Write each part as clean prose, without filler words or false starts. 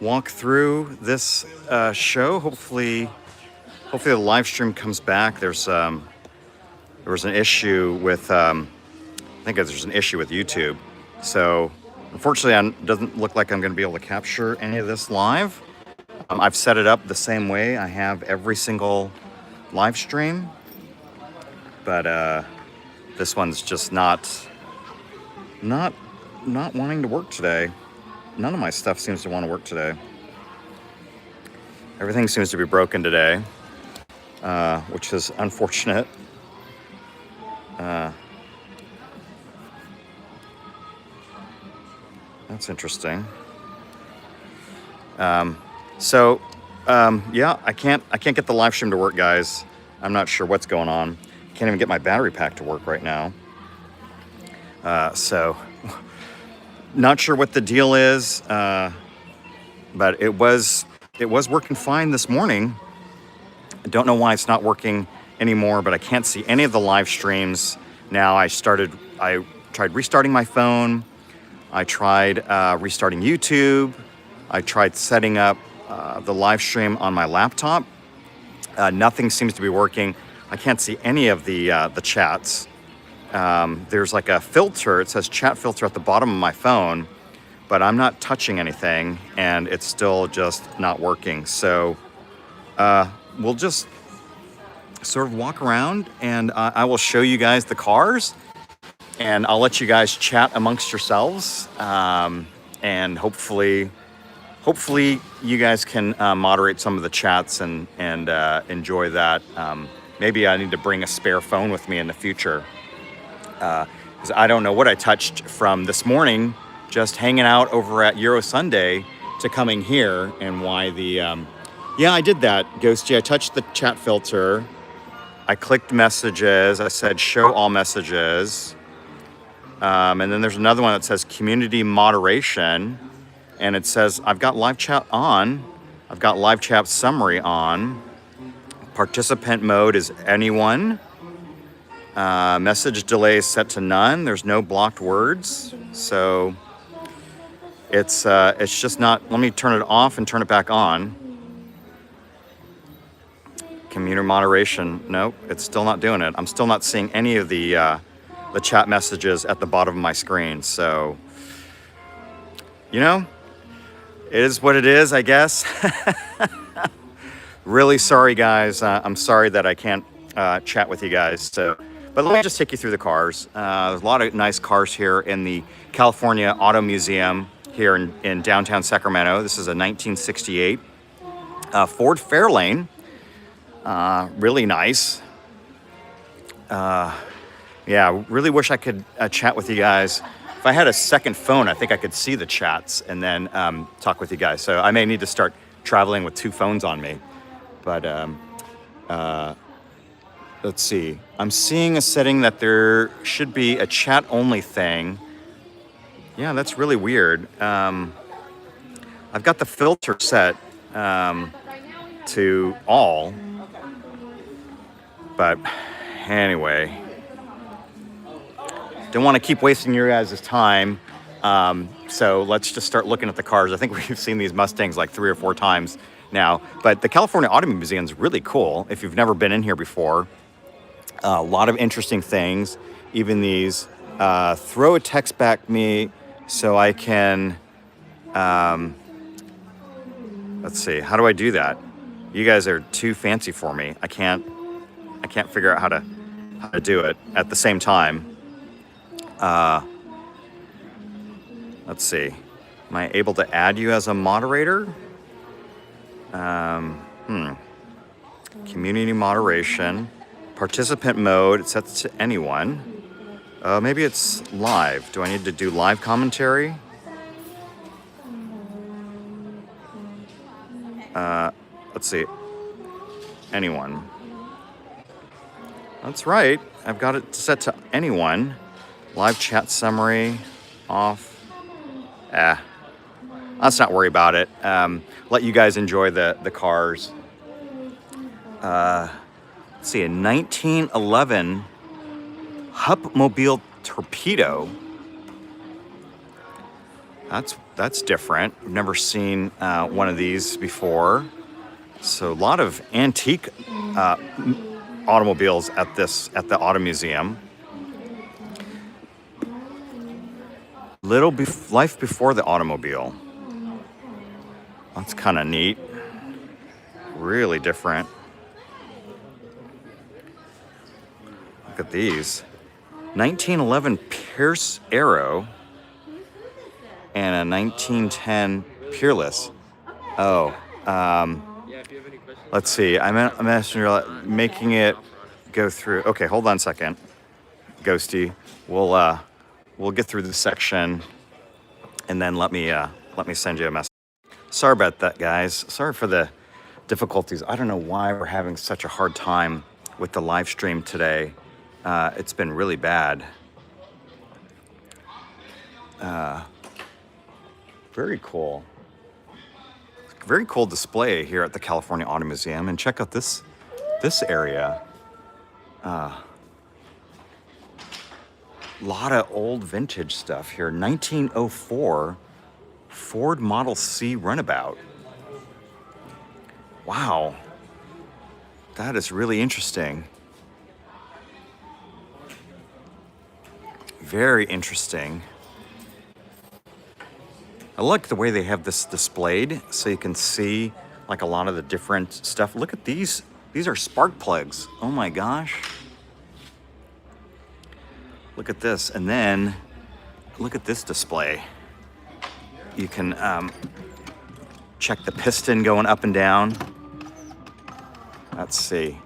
walk through this show. Hopefully the live stream comes back. There was an issue with I think there's an issue with YouTube. So unfortunately, it doesn't look like I'm going to be able to capture any of this live. I've set it up the same way I have every single live stream, but this one's just not wanting to work today. None of my stuff seems to want to work today. Everything seems to be broken today, which is unfortunate. That's interesting. Yeah, I can't get the live stream to work, guys. I'm not sure what's going on. Can't even get my battery pack to work right now. So not sure what the deal is, but it was working fine this morning. I don't know why it's not working anymore, but I can't see any of the live streams now. I tried restarting my phone. I tried restarting YouTube. I tried setting up the live stream on my laptop. Nothing seems to be working. I can't see any of the chats. There's like a filter. It says chat filter at the bottom of my phone, but I'm not touching anything, and it's still just not working. So we'll just sort of walk around, and I will show you guys the cars, and I'll let you guys chat amongst yourselves, and hopefully you guys can moderate some of the chats and enjoy that. Maybe I need to bring a spare phone with me in the future, because I don't know what I touched from this morning, just hanging out over at Euro Sunday, to coming here, and why the yeah, I did that, Ghosty. I touched the chat filter. I clicked messages. I said show all messages. And then there's another one that says community moderation. And it says I've got live chat on. I've got live chat summary on. Participant mode is anyone. Message delay is set to none. There's no blocked words. So it's just not. Let me turn it off and turn it back on. Community moderation. Nope, it's still not doing it. I'm still not seeing any of the chat messages at the bottom of my screen. So, you know, it is what it is, I guess. Really sorry, guys. I'm sorry that I can't chat with you guys. So, but let me just take you through the cars. There's a lot of nice cars here in the California Auto Museum here in downtown Sacramento. This is a 1968 Ford Fairlane. Really nice. Yeah, really wish I could chat with you guys. If I had a second phone, I think I could see the chats and then talk with you guys. So I may need to start traveling with two phones on me. But let's see. I'm seeing a setting that there should be a chat-only thing. Yeah, that's really weird. I've got the filter set to all. But anyway, don't want to keep wasting your guys' time. So let's just start looking at the cars. I think we've seen these Mustangs like 3 or 4 times now. But the California Auto Museum is really cool if you've never been in here before. A lot of interesting things. Even these. Throw a text back me so I can... let's see. How do I do that? You guys are too fancy for me. I can't figure out how to do it at the same time. Let's see. Am I able to add you as a moderator? Community moderation. Participant mode, it's set to anyone. Maybe it's live. Do I need to do live commentary? Let's see. Anyone. That's right. I've got it set to anyone. Live chat summary off. Let's not worry about it. Let you guys enjoy the cars. Let's see, a 1911 Hupmobile Torpedo. That's That's different. I've never seen one of these before. So a lot of antique automobiles at the auto museum. Life before the automobile. That's kind of neat. Really different. Look at these. 1911 Pierce Arrow and a 1910 Peerless. Oh, let's see. I'm making it go through. Okay, hold on a second, Ghosty. We'll get through this section, and then let me send you a message. Sorry about that, guys. Sorry for the difficulties. I don't know why we're having such a hard time with the live stream today. It's been really bad. Very cool. Very cool display here at the California Auto Museum. And check out this area. Lot of old vintage stuff here. 1904 Ford Model C Runabout. Wow. That is really interesting. Very interesting. I like the way they have this displayed so you can see like a lot of the different stuff. Look at these. These are spark plugs. Oh my gosh. Look at this. And then look at this display. You can check the piston going up and down. Let's see.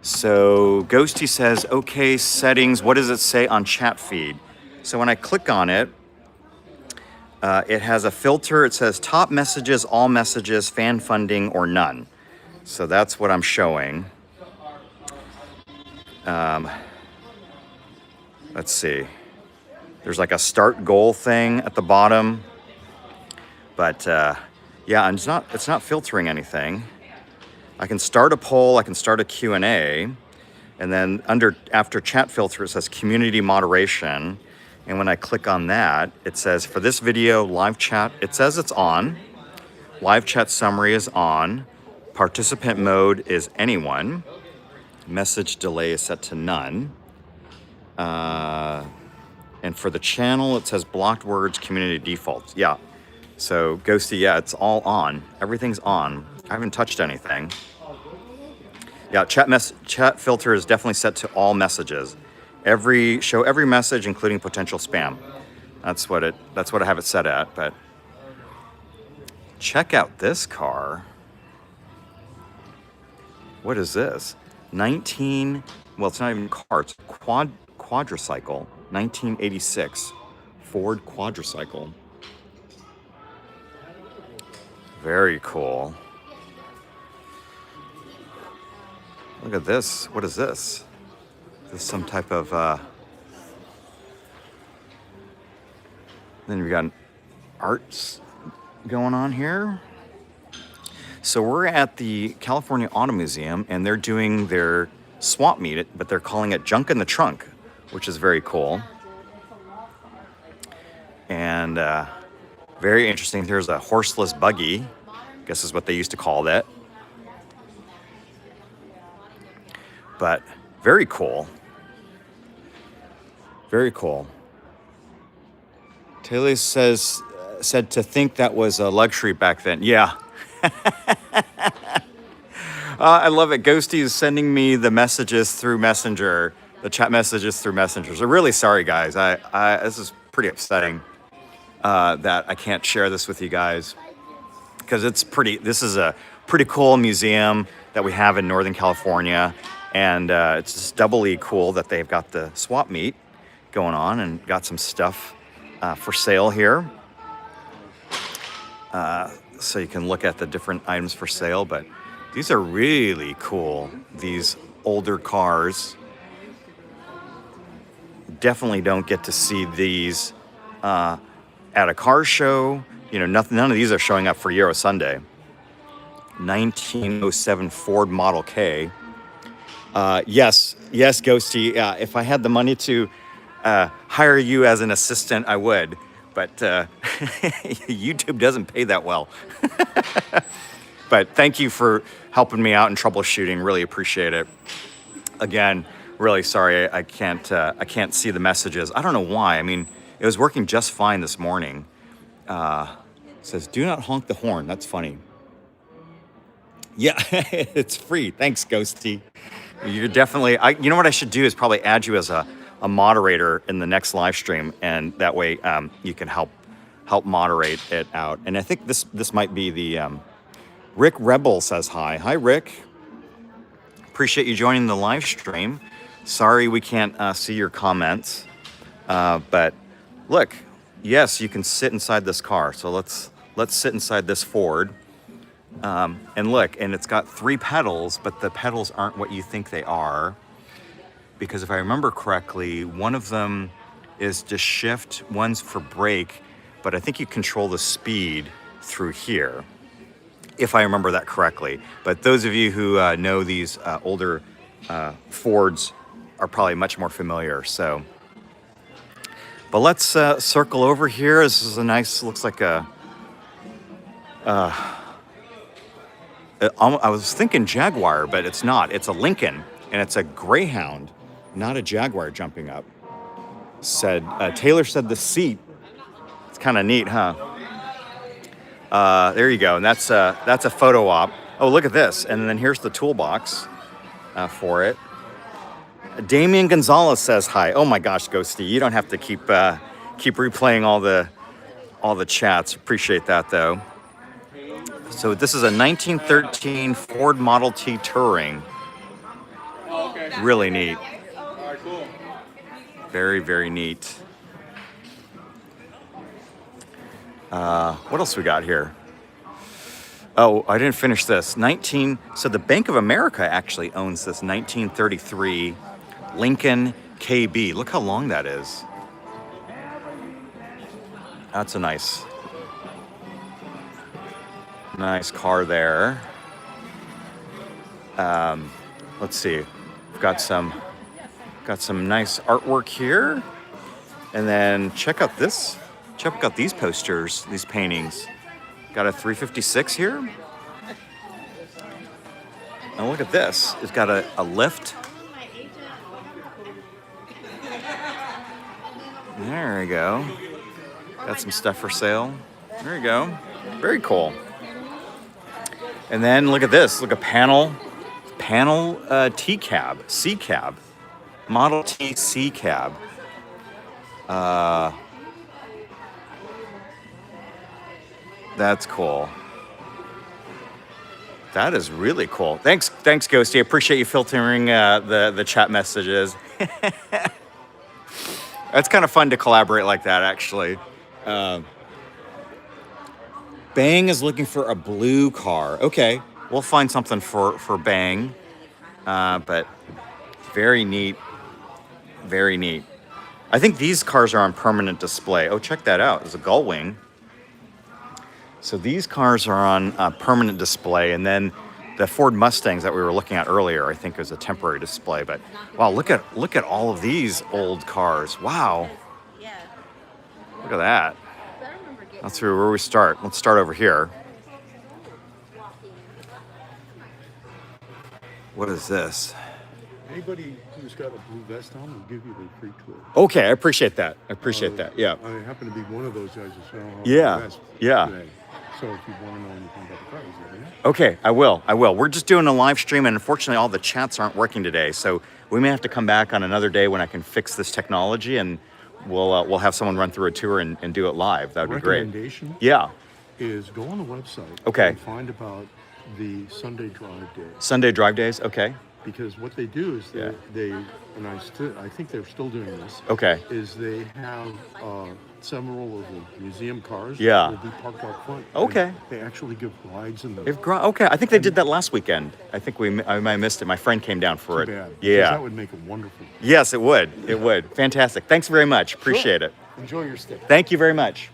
So Ghosty says, okay, settings, what does it say on chat feed? So when I click on it, it has a filter. It says top messages, all messages, fan funding, or none. So that's what I'm showing. Let's see. There's like a start goal thing at the bottom. But yeah, and it's not filtering anything. I can start a poll, I can start a Q&A, and then after chat filter, it says community moderation. And when I click on that, it says for this video, live chat, it says it's on. Live chat summary is on. Participant mode is anyone. Message delay is set to none. And for the channel, it says blocked words, community defaults. Yeah. So Ghosty, yeah, it's all on. Everything's on. I haven't touched anything. Yeah, chat filter is definitely set to all messages. Show every message, including potential spam. That's what I have it set at. But check out this car. What is this? Well, it's not even a car. It's a quadricycle. 1986 Ford quadricycle. Very cool. Look at this. What is this? Is this some type of then we got arts going on here. So we're at the California Auto Museum, and they're doing their swap meet, but they're calling it Junk in the Trunk, which is very cool. And very interesting. There's a horseless buggy, I guess is what they used to call that. But very cool. Very cool. Taylor said to think that was a luxury back then. Yeah. I love it. Ghosty is sending me the messages through Messenger, the chat messages through Messenger. So really sorry, guys. This is pretty upsetting that I can't share this with you guys, because this is a pretty cool museum that we have in Northern California. And it's just doubly cool that they've got the swap meet going on and got some stuff for sale here. So you can look at the different items for sale, but these are really cool. These older cars. Definitely don't get to see these at a car show. You know, none of these are showing up for Euro Sunday. 1907 Ford Model K. Yes, Ghosty. If I had the money to hire you as an assistant, I would. but YouTube doesn't pay that well. But thank you for helping me out in troubleshooting. Really appreciate it. Again, really sorry I can't see the messages. I don't know why. I mean, it was working just fine this morning. It says, do not honk the horn. That's funny. Yeah, it's free. Thanks, Ghosty. You're definitely, you know what I should do is probably add you as a moderator in the next live stream, and that way you can help moderate it out. And I think this might be the, Rick Rebel says hi. Hi, Rick. Appreciate you joining the live stream. Sorry we can't see your comments, but look, yes, you can sit inside this car. So let's sit inside this Ford. And look, and it's got 3 pedals, but the pedals aren't what you think they are. Because if I remember correctly, one of them is to shift, one's for brake, but I think you control the speed through here, if I remember that correctly. But those of you who know these older Fords are probably much more familiar, so. But let's circle over here. This is a nice, looks like a, I was thinking Jaguar, but it's not. It's a Lincoln, and it's a Greyhound, not a Jaguar jumping up. Taylor said the seat. It's kind of neat, huh? There you go, and that's a photo op. Oh, look at this, and then here's the toolbox for it. Damian Gonzalez says hi. Oh my gosh, Ghosty, you don't have to keep replaying all the chats. Appreciate that though. So this is a 1913 Ford Model T Touring. Really neat. Very, very neat. What else we got here? Oh, I didn't finish this. So the Bank of America actually owns this 1933 Lincoln KB. Look how long that is. That's a nice car there. Let's see. We've got some nice artwork here. And then check out this. Check out these posters, these paintings. Got a 356 here. And look at this. It's got a lift. There we go. Got some stuff for sale. There you go. Very cool. And then look at this. Look at panel T-cab, C-cab. Model T C-cab. That's cool. That is really cool. Thanks, Ghosty. I appreciate you filtering the chat messages. It's kind of fun to collaborate like that, actually. Bang is looking for a blue car. Okay, we'll find something for Bang. But very neat. Very neat. I think these cars are on permanent display. Oh, check that out. There's a gull wing. So these cars are on permanent display, and then the Ford Mustangs that we were looking at earlier, I think, was a temporary display. But wow, look at all of these old cars. Wow, look at that. That's where we start. Let's start over here. What is this? Anybody who's got a blue vest on will give you the free tour. Okay, I appreciate that. Yeah. I happen to be one of those guys who's selling a vest Yeah. today. So if you want to know anything about the cars, Okay, I will. We're just doing a live stream, and unfortunately, all the chats aren't working today. So we may have to come back on another day when I can fix this technology, and we'll have someone run through a tour and do it live. That would be great. Recommendation is go on the website. Okay. And find about the Sunday drive days. Sunday drive days. Okay. Because what they do is I think they're still doing this. Okay. Is they have several of the museum cars Yeah. will be parked out front. Okay. They actually give rides in them. Okay, I think they did that last weekend. I think I might have missed it. My friend came down for it. Too bad. Yeah. That would make it wonderful. Yes, it would. It would. Fantastic. Thanks very much. Appreciate it. Enjoy your stay. Thank you very much.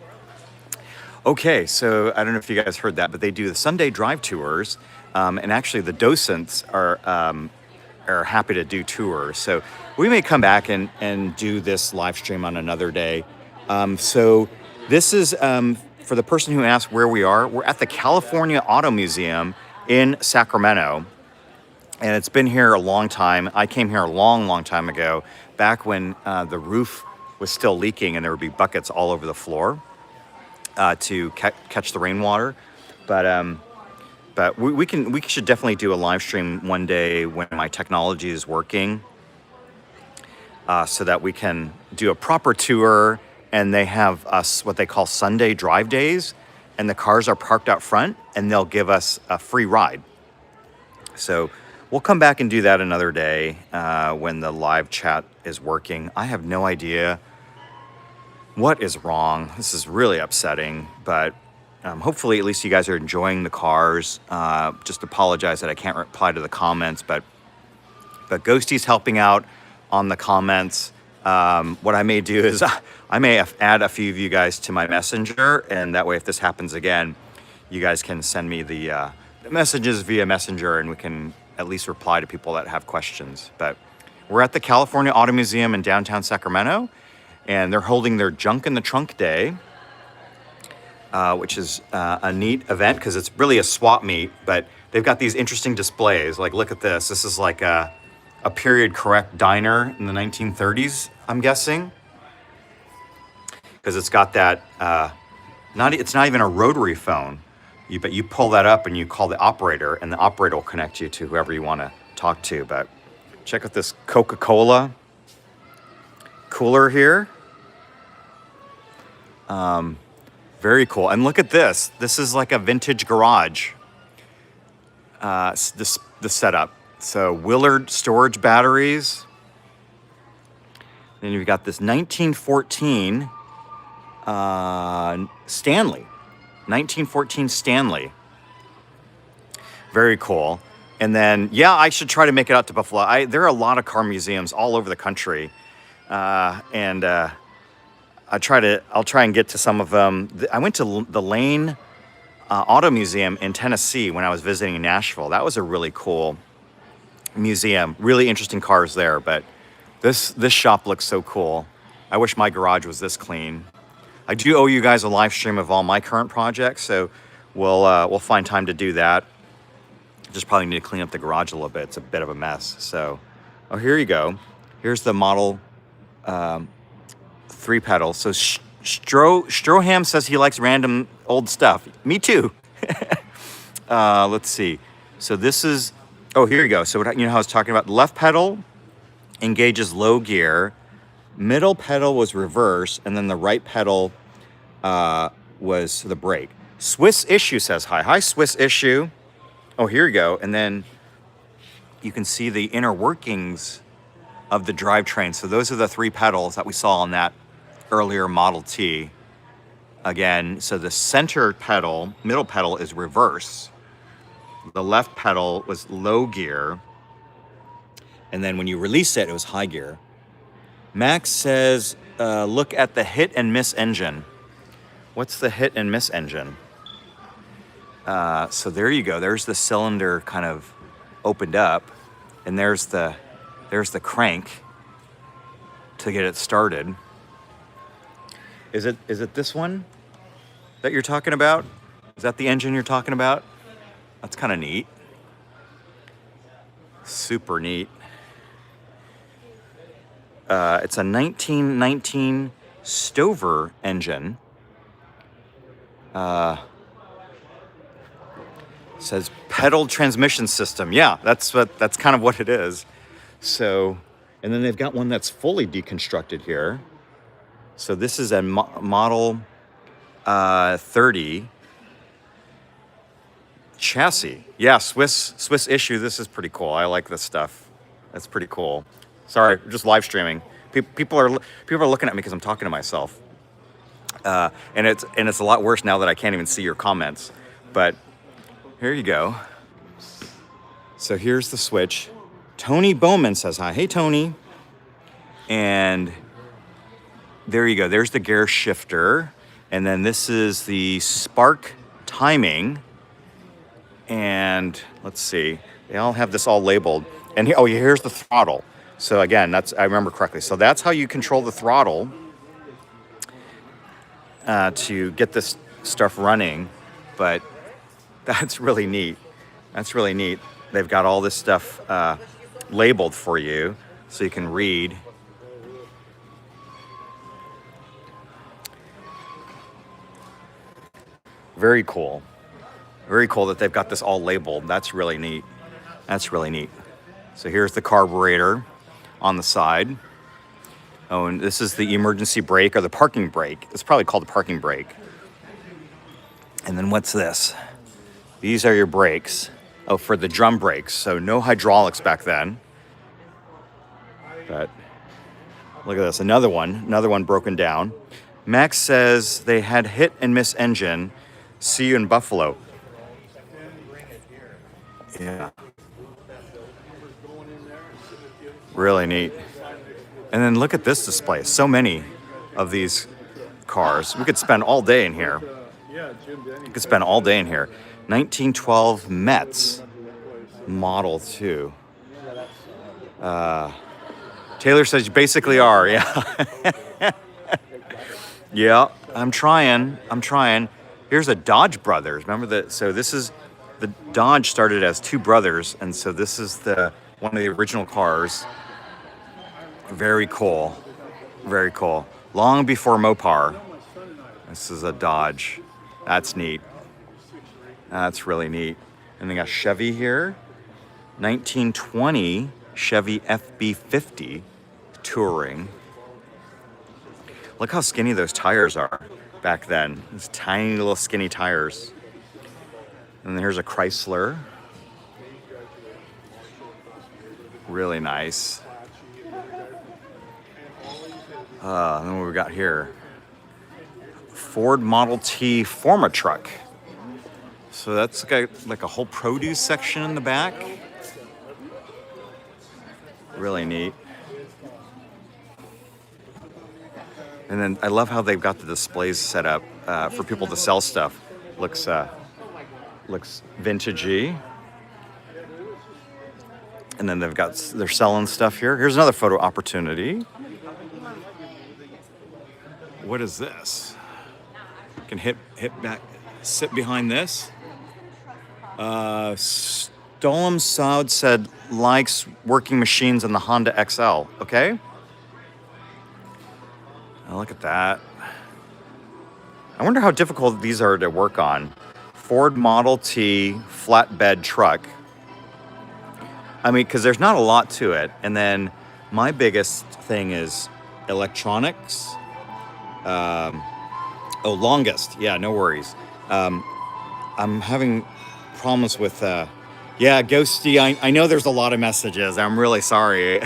Okay, so I don't know if you guys heard that, but they do the Sunday drive tours, and actually the docents are happy to do tours. So we may come back and do this live stream on another day. So This is for the person who asked where we are. We're at the California Auto Museum in Sacramento. And it's been here a long time. I came here a long, long time ago, back when the roof was still leaking and there would be buckets all over the floor to catch the rainwater. But we should definitely do a live stream one day when my technology is working, so that we can do a proper tour. And they have us what they call Sunday drive days, and the cars are parked out front, and they'll give us a free ride. So we'll come back and do that another day when the live chat is working. I have no idea what is wrong. This is really upsetting, but hopefully at least you guys are enjoying the cars. Just apologize that I can't reply to the comments, but Ghosty's helping out on the comments. What I may do is I may add a few of you guys to my messenger, and that way if this happens again, you guys can send me the messages via messenger, and we can at least reply to people that have questions. But we're at the California Auto Museum in downtown Sacramento, and they're holding their Junk in the Trunk Day, which is a neat event because it's really a swap meet, but they've got these interesting displays. Like, look at this. This is like a period correct diner in the 1930s, I'm guessing. Because it's got that, it's not even a rotary phone. But you pull that up and you call the operator, and the operator will connect you to whoever you want to talk to. But check out this Coca-Cola cooler here. Very cool. And look at this. This is like a vintage garage, the setup. So Willard storage batteries. Then you've got this 1914 Stanley. 1914 Stanley. Very cool. And then, yeah, I should try to make it out to Buffalo. There are a lot of car museums all over the country. And I'll try and get to some of them. I went to the Lane Auto Museum in Tennessee when I was visiting in Nashville. That was a really cool museum. Really interesting cars there, but this shop looks so cool. I wish my garage was this clean. I do owe you guys a live stream of all my current projects, so we'll find time to do that. Just probably need to clean up the garage a little bit. It's a bit of a mess. So, oh, here you go. Here's the Model 3 pedal. So Stroham says he likes random old stuff. Me too. Let's see. So this is, oh, here you go. So you know how I was talking about, left pedal engages low gear, middle pedal was reverse, and then the right pedal was the brake. Swiss Issue says hi. Hi, Swiss Issue. Oh, here you go. And then you can see the inner workings of the drivetrain. So those are the 3 pedals that we saw on that earlier Model T. Again, so the center pedal, middle pedal is reverse. The left pedal was low gear. And then when you release it, it was high gear. Max says, look at the hit and miss engine. What's the hit and miss engine? So there you go. There's the cylinder kind of opened up, and there's the crank to get it started. Is it this one that you're talking about? Is that the engine you're talking about? That's kind of neat. Super neat. It's a 1919 Stover engine. Says pedal transmission system. Yeah, that's kind of what it is. So, and then they've got one that's fully deconstructed here. So this is a Model 30 chassis. Yeah, Swiss Issue. This is pretty cool. I like this stuff. That's pretty cool. Sorry, just live streaming. People are looking at me because I'm talking to myself. And it's a lot worse now that I can't even see your comments. But here you go. So here's the switch. Tony Bowman says hi. Hey, Tony. And there you go. There's the gear shifter. And then this is the spark timing. And let's see. They all have this all labeled. And here's the throttle. So again, I remember correctly. So that's how you control the throttle. to get this stuff running, but that's really neat. That's really neat. They've got all this stuff labeled for you so you can read. Very cool. Very cool that they've got this all labeled. That's really neat. That's really neat. So here's the carburetor on the side. Oh, and this is the emergency brake or the parking brake. It's probably called the parking brake. And then what's this? These are your brakes. Oh, for the drum brakes. So no hydraulics back then. But look at this, another one broken down. Max says they had hit and miss engine. See you in Buffalo. Yeah. Really neat. And then look at this display. So many of these cars. We could spend all day in here. We could spend all day in here. 1912 Mets Model 2. Taylor says you basically are, yeah. Yeah, I'm trying. Here's a Dodge Brothers. Remember that? So this is, the Dodge started as two brothers, and so this is one of the original cars. Very cool. Very cool. Long before Mopar. This is a Dodge. That's neat. That's really neat. And they got Chevy here. 1920 Chevy FB50 Touring. Look how skinny those tires are back then. These tiny little skinny tires. And then here's a Chrysler. Really nice. And then what we got here? Ford Model T Forma truck. So that's got like a whole produce section in the back. Really neat. And then I love how they've got the displays set up for people to sell stuff. Looks vintagey. And then they're selling stuff here. Here's another photo opportunity. What is this? Can hit back, sit behind this. Stolem Saud said likes working machines on the Honda XL. Okay. Oh, look at that. I wonder how difficult these are to work on. Ford Model T flatbed truck. I mean, because there's not a lot to it. And then my biggest thing is electronics. Longest. Yeah, no worries. I'm having problems with, yeah, Ghosty, I know there's a lot of messages. I'm really sorry.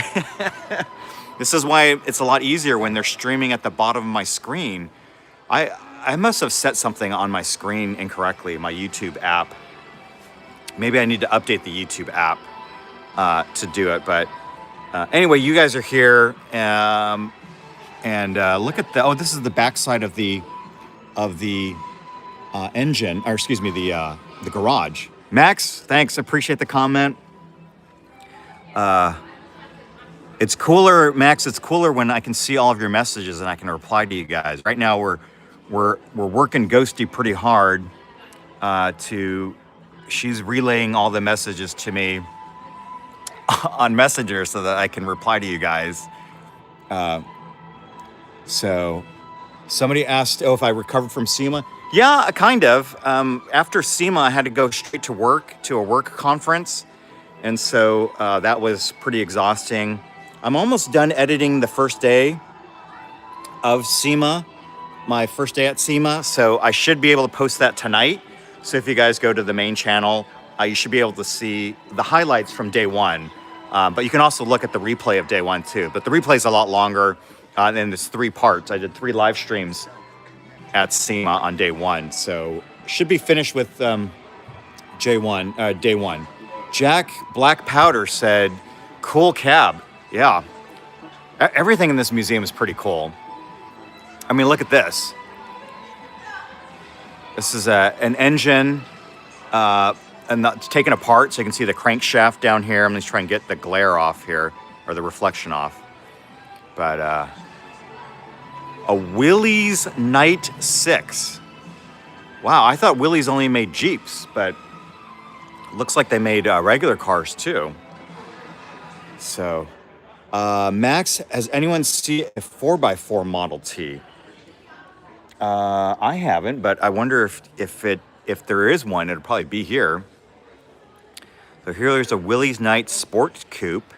This is why it's a lot easier when they're streaming at the bottom of my screen. I must have set something on my screen incorrectly, my YouTube app. Maybe I need to update the YouTube app to do it. But anyway, you guys are here. And look at this is the backside of the engine, or excuse me, the garage. Max, thanks. Appreciate the comment. It's cooler, Max. It's cooler when I can see all of your messages and I can reply to you guys. Right now, we're working Ghosty pretty hard. She's relaying all the messages to me on Messenger so that I can reply to you guys. So somebody asked, if I recovered from SEMA. Yeah, kind of. After SEMA, I had to go straight to work, to a work conference. And so that was pretty exhausting. I'm almost done editing the first day of SEMA, my first day at SEMA. So I should be able to post that tonight. So if you guys go to the main channel, you should be able to see the highlights from day one. But you can also look at the replay of day one too. But the replay is a lot longer. And there's 3 parts. I did 3 live streams at SEMA on day one. So should be finished with day one. Jack Black Powder said, cool cab. Yeah. Everything in this museum is pretty cool. I mean, look at this. This is an engine and that's taken apart so you can see the crankshaft down here. I'm just trying to get the glare off here, or the reflection off. But A Willys Night 6. Wow, I thought Willys only made Jeeps, but looks like they made regular cars too. So, Max, has anyone seen a 4x4 Model T? I haven't, but I wonder if there is one, it'll probably be here. So here's a Willys Night Sport Coupe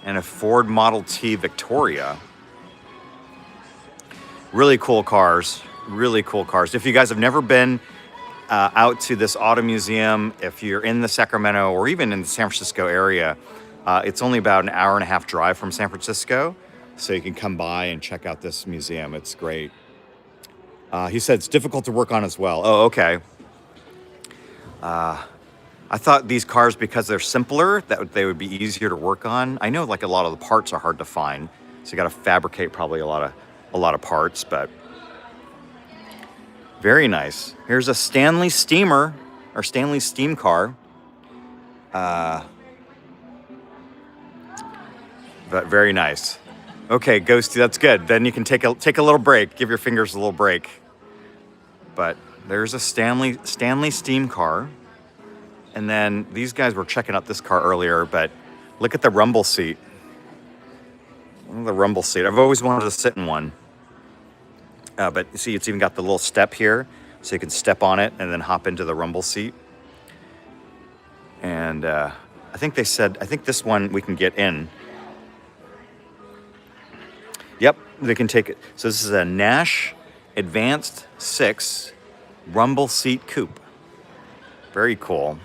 and a Ford Model T Victoria. Really cool cars. Really cool cars. If you guys have never been out to this auto museum, if you're in the Sacramento or even in the San Francisco area, it's only about an hour and a half drive from San Francisco. So you can come by and check out this museum. It's great. He said it's difficult to work on as well. Oh, okay. I thought these cars, because they're simpler, that they would be easier to work on. I know like a lot of the parts are hard to find, so you got to fabricate probably a lot of parts, but very nice. Here's a Stanley steamer, or Stanley steam car. But very nice. Okay, Ghosty, that's good. Then you can take a little break. Give your fingers a little break. But there's a Stanley steam car. And then these guys were checking out this car earlier, but look at the rumble seat. The rumble seat. I've always wanted to sit in one. But you see, it's even got the little step here, so you can step on it and then hop into the rumble seat. And I think this one we can get in. Yep, they can take it. So this is a Nash Advanced 6 rumble seat coupe. Very cool.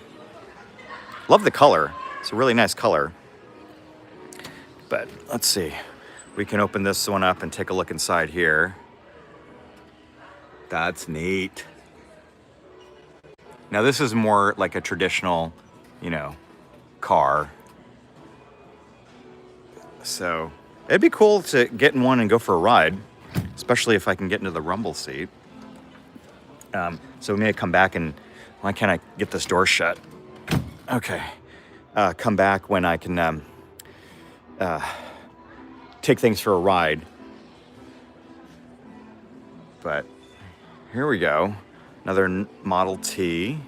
Love the color. It's a really nice color. But let's see. We can open this one up and take a look inside here. That's neat. Now this is more like a traditional, car. So it'd be cool to get in one and go for a ride, especially if I can get into the rumble seat. So we may come back and, why can't I get this door shut? Okay. Come back when I can take things for a ride. But here we go. Another Model T.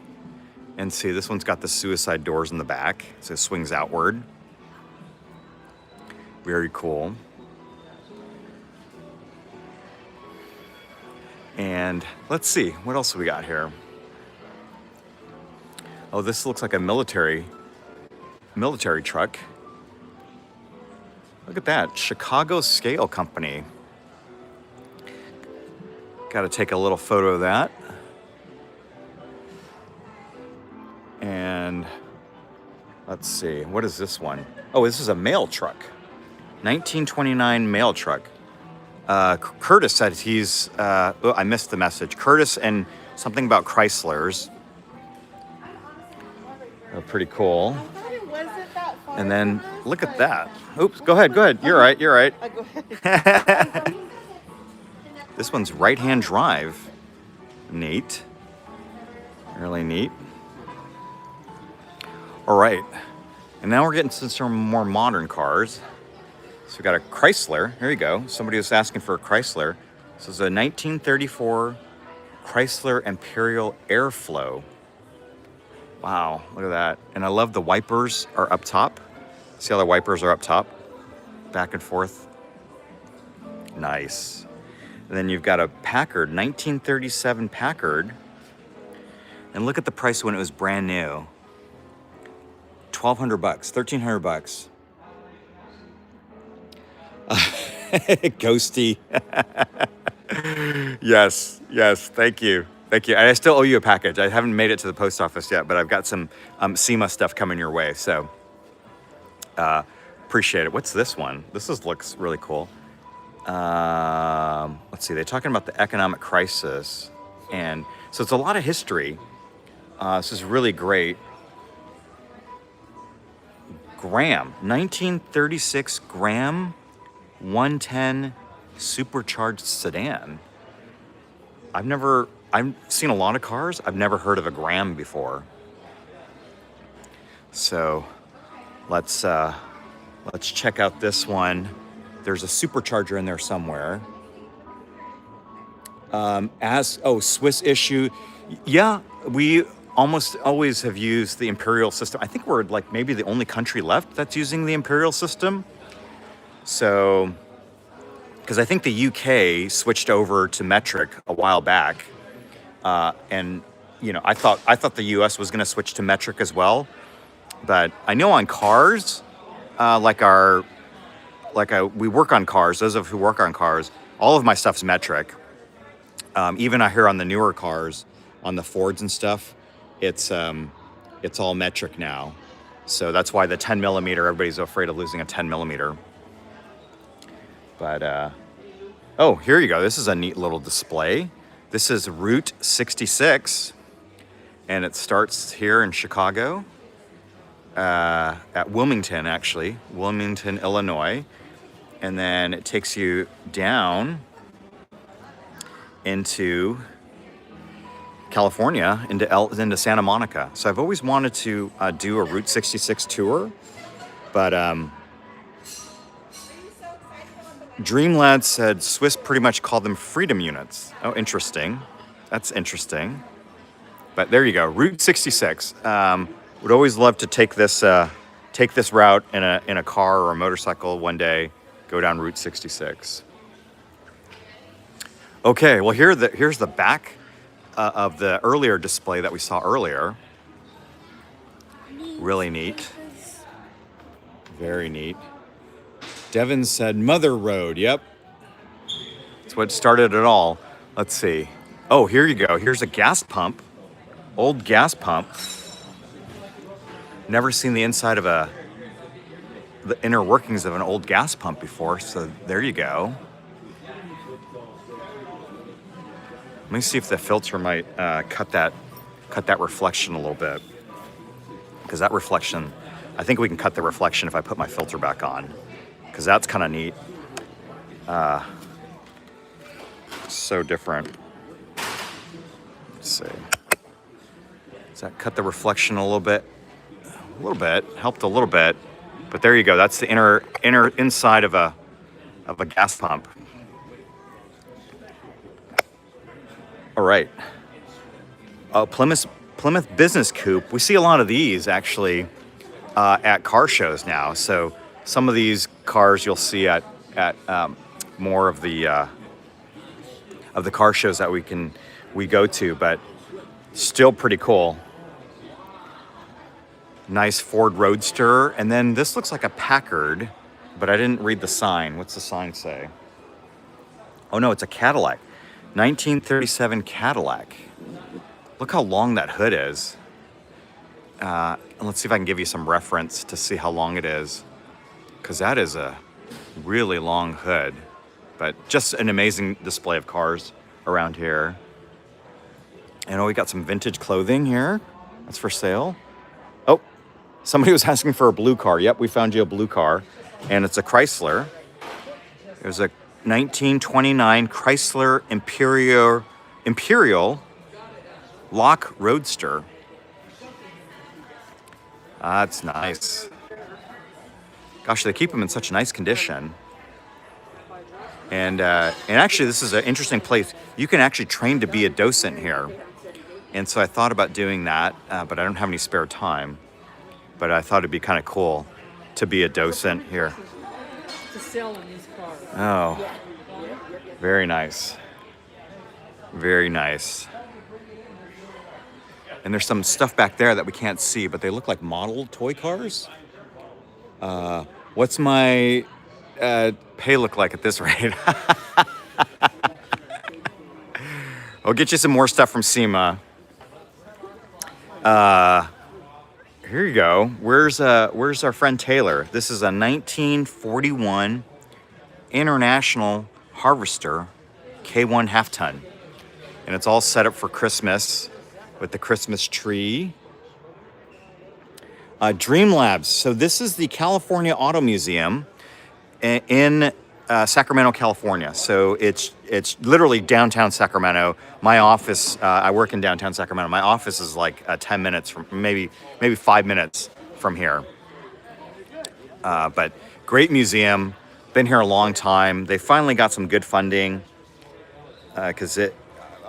And see, this one's got the suicide doors in the back, so it swings outward. Very cool. And let's see, what else we got here? Oh, this looks like a military truck. Look at that, Chicago Scale Company. Got to take a little photo of that. And let's see, what is this one? Oh, this is a mail truck. 1929 mail truck. Curtis said he's, I missed the message. Curtis and something about Chryslers. Oh, pretty cool. And then look at that. Oops, go ahead. You're right. Go ahead. This one's right-hand drive. Neat. Really neat. All right. And now we're getting to some more modern cars. So we got a Chrysler. Here you go. Somebody was asking for a Chrysler. This is a 1934 Chrysler Imperial Airflow. Wow, look at that. And I love the wipers are up top. See how the wipers are up top? Back and forth. Nice. And then you've got a Packard, 1937 Packard. And look at the price when it was brand new. $1,200, $1,300. Ghosty. Yes, thank you. I still owe you a package. I haven't made it to the post office yet, but I've got some SEMA stuff coming your way, so appreciate it. What's this one? Looks really cool. Let's see, they're talking about the economic crisis, and so it's a lot of history. This is really great. Graham, 1936 Graham 110 supercharged sedan. I've seen a lot of cars. I've never heard of a Graham before. So let's check out this one. There's a supercharger in there somewhere. Swiss issue. Yeah, we almost always have used the imperial system. I think we're like maybe the only country left that's using the imperial system. So, because I think the UK switched over to metric a while back, and I thought the US was going to switch to metric as well. But I know on cars, we work on cars. Those of who work on cars, all of my stuff's metric. Even I hear on the newer cars, on the Fords and stuff, it's all metric now. So that's why the 10 millimeter, everybody's afraid of losing a 10 millimeter. But oh, here you go. This is a neat little display. This is Route 66, and it starts here in Chicago, at Wilmington, actually, Wilmington, Illinois, and then it takes you down into California, into Santa Monica. So I've always wanted to do a Route 66 tour, but Dreamlad said Swiss pretty much called them freedom units. Oh, interesting. That's interesting. But there you go, Route 66. Would always love to take this route in a car or a motorcycle one day. Go down Route 66. Okay, well here's the back of the earlier display that we saw earlier. Really neat. Very neat. Devin said Mother Road. Yep. That's what started it all. Let's see. Oh, here you go. Here's a gas pump. Old gas pump. Never seen the inside of the inner workings of an old gas pump before, so there you go. Let me see if the filter might cut that reflection a little bit, because that reflection, I think we can cut the reflection if I put my filter back on, because that's kind of neat. So different. Let's see. Does that cut the reflection a little bit? A little bit. Helped a little bit. But there you go. That's the inner inside of a gas pump. All right. Plymouth Business Coupe. We see a lot of these actually at car shows now. So some of these cars you'll see at more of the car shows that we go to, but still pretty cool. Nice Ford Roadster, and then this looks like a Packard, but I didn't read the sign. What's the sign say? Oh no, it's a Cadillac. 1937 Cadillac. Look how long that hood is. Let's see if I can give you some reference to see how long it is, because that is a really long hood. But just an amazing display of cars around here. And we got some vintage clothing here. That's for sale. Oh, somebody was asking for a blue car. Yep, we found you a blue car. And it's a Chrysler. It was a 1929 Chrysler Imperial Lock Roadster. That's nice. Gosh, they keep them in such nice condition. And actually, this is an interesting place. You can actually train to be a docent here. And so I thought about doing that, but I don't have any spare time. But I thought it'd be kind of cool to be a docent here. To sell in these cars. Oh, very nice. Very nice. And there's some stuff back there that we can't see, but they look like model toy cars. What's my pay look like at this rate? I'll get you some more stuff from SEMA. Here you go. Where's our friend Taylor? This is a 1941 International Harvester K1 half ton, and it's all set up for Christmas with the Christmas tree. Dream Labs. So this is the California Auto Museum in Sacramento, California. So it's literally downtown Sacramento. My office, I work in downtown Sacramento. My office is like 10 minutes from, maybe 5 minutes from here. But great museum. Been here a long time. They finally got some good funding because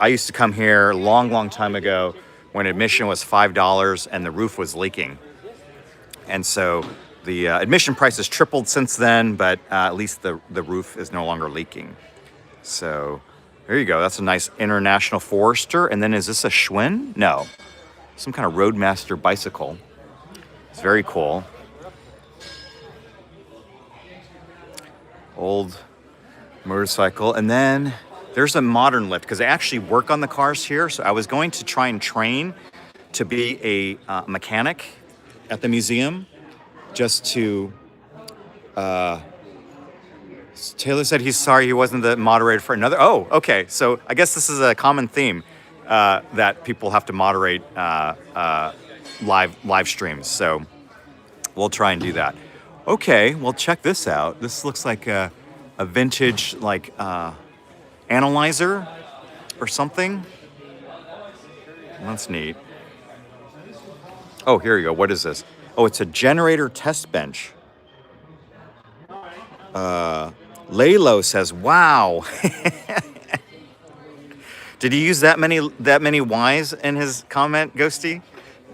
I used to come here a long time ago when admission was $5 and the roof was leaking. And so the admission price has tripled since then, but at least the roof is no longer leaking. So there you go. That's a nice International Forester. And then is this a Schwinn? No. Some kind of Roadmaster bicycle. It's very cool. Old motorcycle. And then there's a modern lift because they actually work on the cars here. So I was going to try and train to be a mechanic at the museum just to... Taylor said he's sorry he wasn't the moderator for another... Oh, okay. So I guess this is a common theme that people have to moderate live streams. So we'll try and do that. Okay, well, check this out. This looks like a vintage, like, analyzer or something. That's neat. Oh, here you go. What is this? Oh, it's a generator test bench. Laylo says, "Wow." Did he use that many Y's in his comment, Ghosty?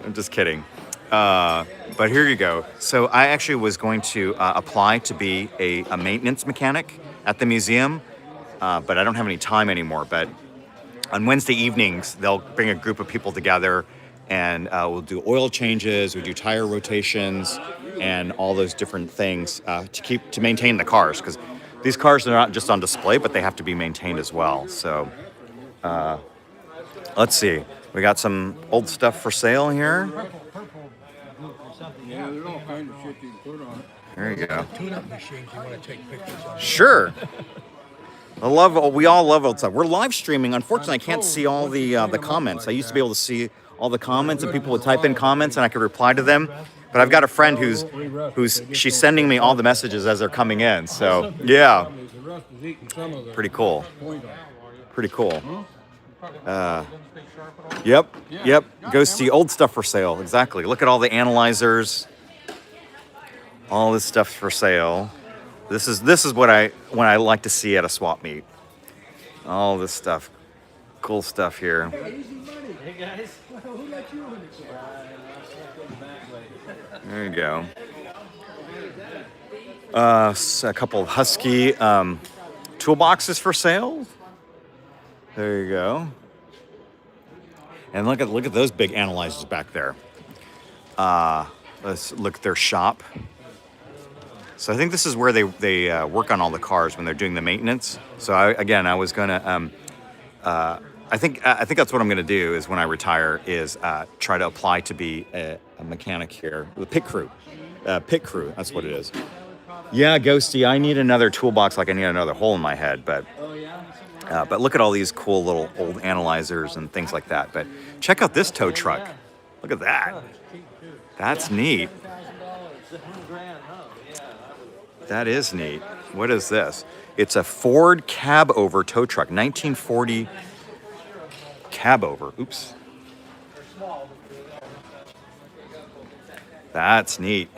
I'm just kidding. But here you go. So I actually was going to apply to be a maintenance mechanic at the museum, but I don't have any time anymore. But on Wednesday evenings, they'll bring a group of people together, and we'll do oil changes, we do tire rotations, and all those different things to maintain the cars, because these cars are not just on display, but they have to be maintained as well. So let's see. We got some old stuff for sale here. Yeah, there's all kinds of shit you can put on it. There you go. Tune-up machines you want to take pictures of. Sure. We all love old stuff. We're live streaming. Unfortunately, I can't see all the comments. I used to be able to see all the comments, and people would type in comments, and I could reply to them. But I've got a friend she's sending me all the messages as they're coming in. So yeah, pretty cool. Pretty cool. Yep. Ghosty, old stuff for sale. Exactly. Look at all the analyzers. All this stuff for sale. This is what I like to see at a swap meet. All this stuff. Cool stuff here. Hey guys. There you go. A couple of Husky toolboxes for sale. There you go. And look at those big analyzers back there. Let's look at their shop. So I think this is where they work on all the cars when they're doing the maintenance. So I was gonna I think that's what I'm gonna do is when I retire is try to apply to be a mechanic here, the pit crew. That's what it is. Yeah, Ghosty, I need another toolbox like I need another hole in my head, but look at all these cool little old analyzers and things like that. But check out this tow truck. Look at that. That's neat. That is neat. What is this? It's a Ford cab-over tow truck, 1940 cab-over. Oops. That's neat.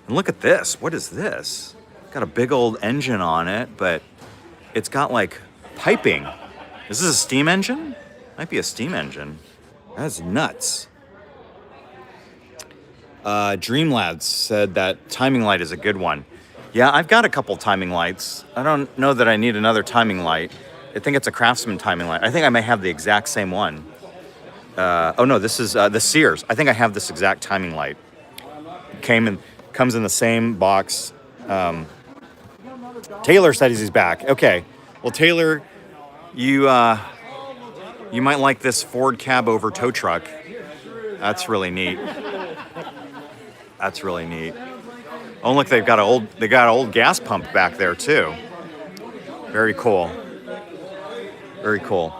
And look at this. What is this? Got a big old engine on it, but it's got like piping. Is this a steam engine? Might be a steam engine. That's nuts. Dreamlads said that timing light is a good one. Yeah, I've got a couple timing lights. I don't know that I need another timing light. I think it's a Craftsman timing light. I think I may have the exact same one. Oh no, this is the Sears. I think I have this exact timing light. Comes in the same box. Taylor said he's back. Okay. Well, Taylor, you might like this Ford cab-over tow truck. That's really neat. That's really neat. Oh, look, they got an old gas pump back there too. Very cool. Very cool.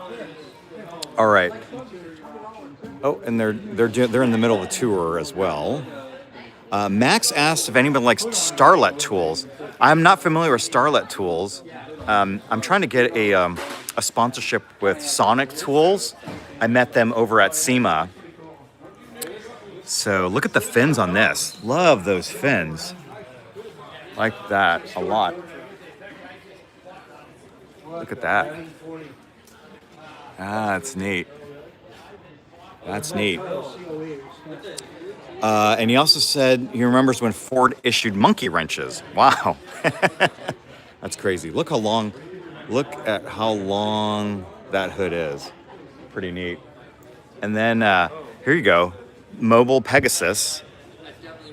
All right. Oh, and they're in the middle of a tour as well. Max asked if anybody likes Starlet tools. I'm not familiar with Starlet tools. I'm trying to get a sponsorship with Sonic Tools. I met them over at SEMA. So look at the fins on this. Love those fins. Like that a lot. Look at that. Ah, that's neat. That's neat. And he also said he remembers when Ford issued monkey wrenches. Wow. That's crazy. Look at how long that hood is. Pretty neat. And then here you go. Mobile Pegasus.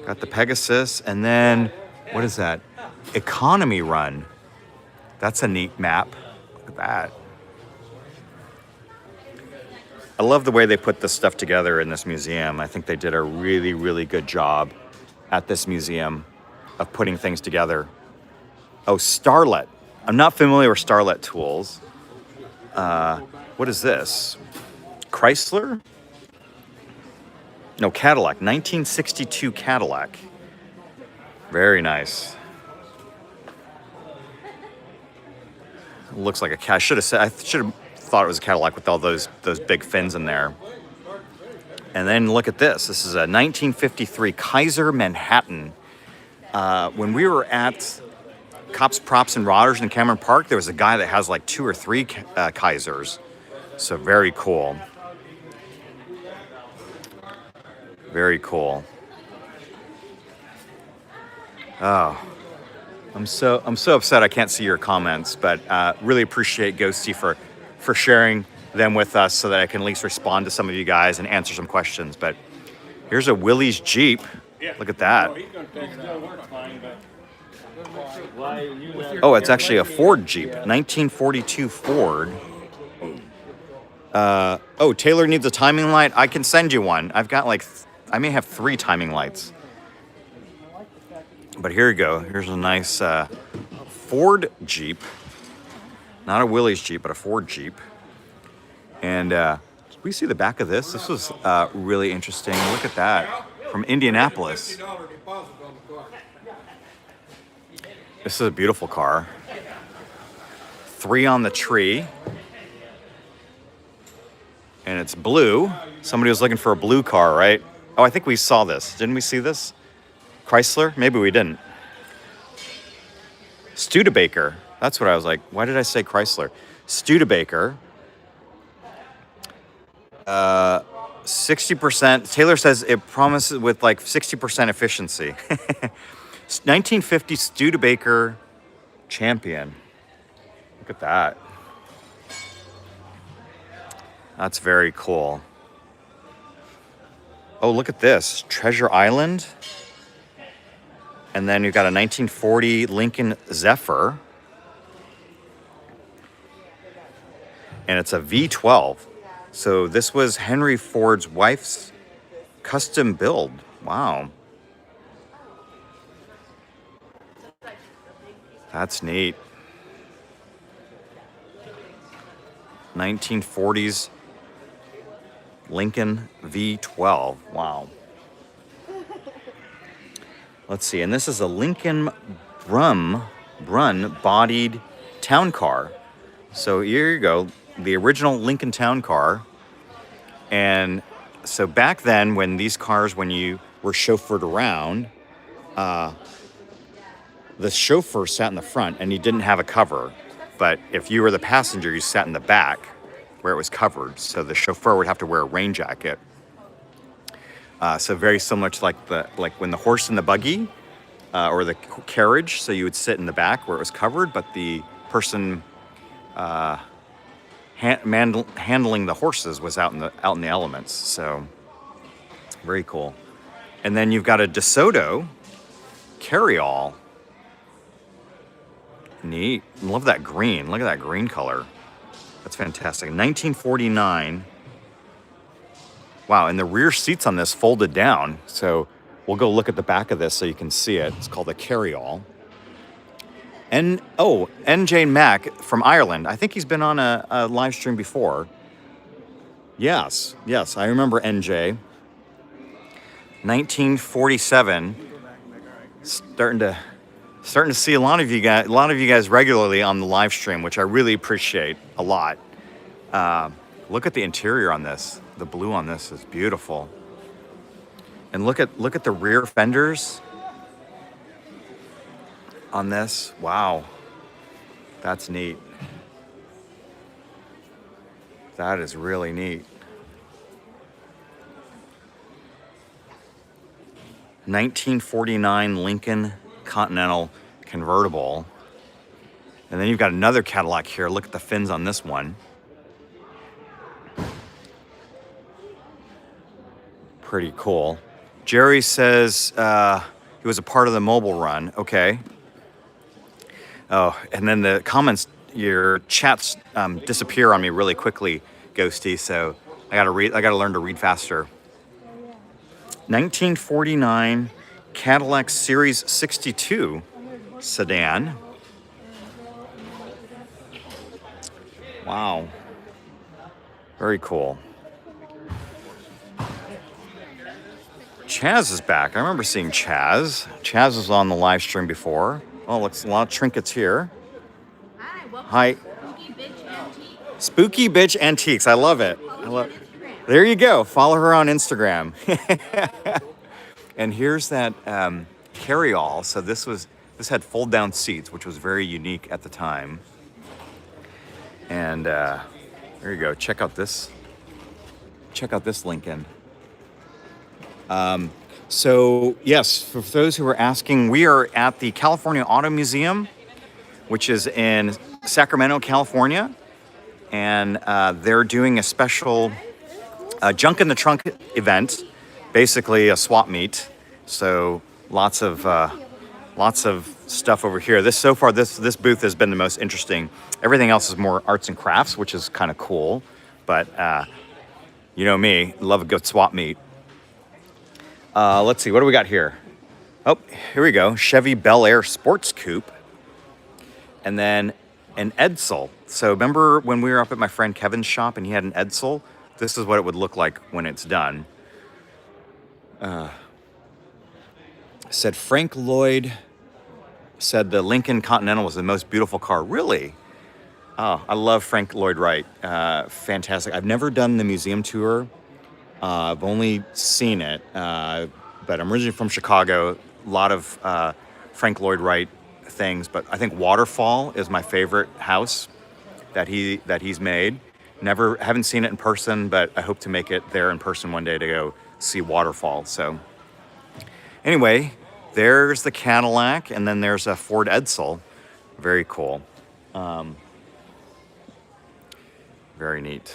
Got the Pegasus. And then, what is that? Economy Run. That's a neat map. Look at that. I love the way they put this stuff together in this museum. I think they did a really, really good job at this museum of putting things together. Oh, Starlet. I'm not familiar with Starlet tools. What is this? Chrysler? No, Cadillac. 1962 Cadillac. Very nice. Looks like a cat. I should have thought it was a Cadillac with all those big fins in there. And then look at this. This is a 1953 Kaiser Manhattan. When we were at Cops, Props, and Rodders in Cameron Park, there was a guy that has like 2 or 3 Kaisers. So very cool. Very cool. Oh, I'm so upset I can't see your comments, but really appreciate Ghosty for sharing them with us so that I can at least respond to some of you guys and answer some questions. But here's a Willys Jeep. Look at that. Oh, it's actually a Ford Jeep, 1942 Ford. Oh, Taylor needs a timing light. I can send you one. I've got I may have 3 timing lights. But here you go. Here's a nice Ford Jeep. Not a Willys Jeep, but a Ford Jeep. And we see the back of this. This was really interesting. Look at that. From Indianapolis. This is a beautiful car. 3 on the tree. And it's blue. Somebody was looking for a blue car, right? Oh, I think we saw this. Didn't we see this? Chrysler? Maybe we didn't. Studebaker. That's what I was like. Why did I say Chrysler? Studebaker. 60%. Taylor says it promises with like 60% efficiency. 1950 Studebaker Champion. Look at that. That's very cool. Oh, look at this. Treasure Island. And then you've got a 1940 Lincoln Zephyr. And it's a V12. So this was Henry Ford's wife's custom build. Wow. That's neat. 1940s Lincoln V12. Wow. Let's see. And this is a Lincoln Brun bodied town car. So here you go. The original Lincoln Town Car. And so back then, when these cars, when you were chauffeured around, the chauffeur sat in the front and you didn't have a cover. But if you were the passenger, you sat in the back where it was covered. So the chauffeur would have to wear a rain jacket. So very similar to like when the horse and the buggy or the carriage. So you would sit in the back where it was covered, but the person handling the horses was out in the elements. So very cool. And then you've got a DeSoto carryall. Neat. Love that green. Look at that green color. That's fantastic. 1949. Wow, and the rear seats on this folded down. So we'll go look at the back of this so you can see it. It's called a carryall. And NJ Mack from Ireland. I think he's been on a live stream before. Yes, I remember NJ. 1947. Starting to see a lot of you guys regularly on the live stream, which I really appreciate a lot. Look at the interior on this. The blue on this is beautiful. And look at the rear fenders on this. Wow. That's neat. That is really neat. 1949 Lincoln Continental convertible. And then you've got another Cadillac here. Look at the fins on this one. Pretty cool. Jerry says he was a part of the mobile run. Okay. Oh, and then the comments, your chats disappear on me really quickly, Ghosty. So I gotta learn to read faster. 1949 Cadillac Series 62 sedan. Wow. Very cool. Chaz is back. I remember seeing Chaz. Chaz was on the live stream before. Oh, looks a lot of trinkets here. Hi, welcome Hi. to Spooky Bitch Antique. Spooky Bitch Antiques. I love it. There you go. Follow her on Instagram. And here's that carry-all. So this had fold-down seats, which was very unique at the time. And there you go. Check out this Lincoln. So yes, for those who are asking, we are at the California Auto Museum, which is in Sacramento, California, and they're doing a special junk in the trunk event, basically a swap meet. So lots of stuff over here. This booth has been the most interesting. Everything else is more arts and crafts, which is kind of cool. But you know me, love a good swap meet. Let's see, what do we got here? Oh, here we go. Chevy Bel Air Sports Coupe. And then an Edsel. So remember when we were up at my friend Kevin's shop and he had an Edsel? This is what it would look like when it's done. Said Frank Lloyd said the Lincoln Continental was the most beautiful car. Really? Oh, I love Frank Lloyd Wright. Fantastic. I've never done the museum tour. I've only seen it, but I'm originally from Chicago. A lot of Frank Lloyd Wright things, but I think Waterfall is my favorite house that he's made. Haven't seen it in person, but I hope to make it there in person one day to go see Waterfall. So anyway, there's the Cadillac, and then there's a Ford Edsel. Very cool. Very neat.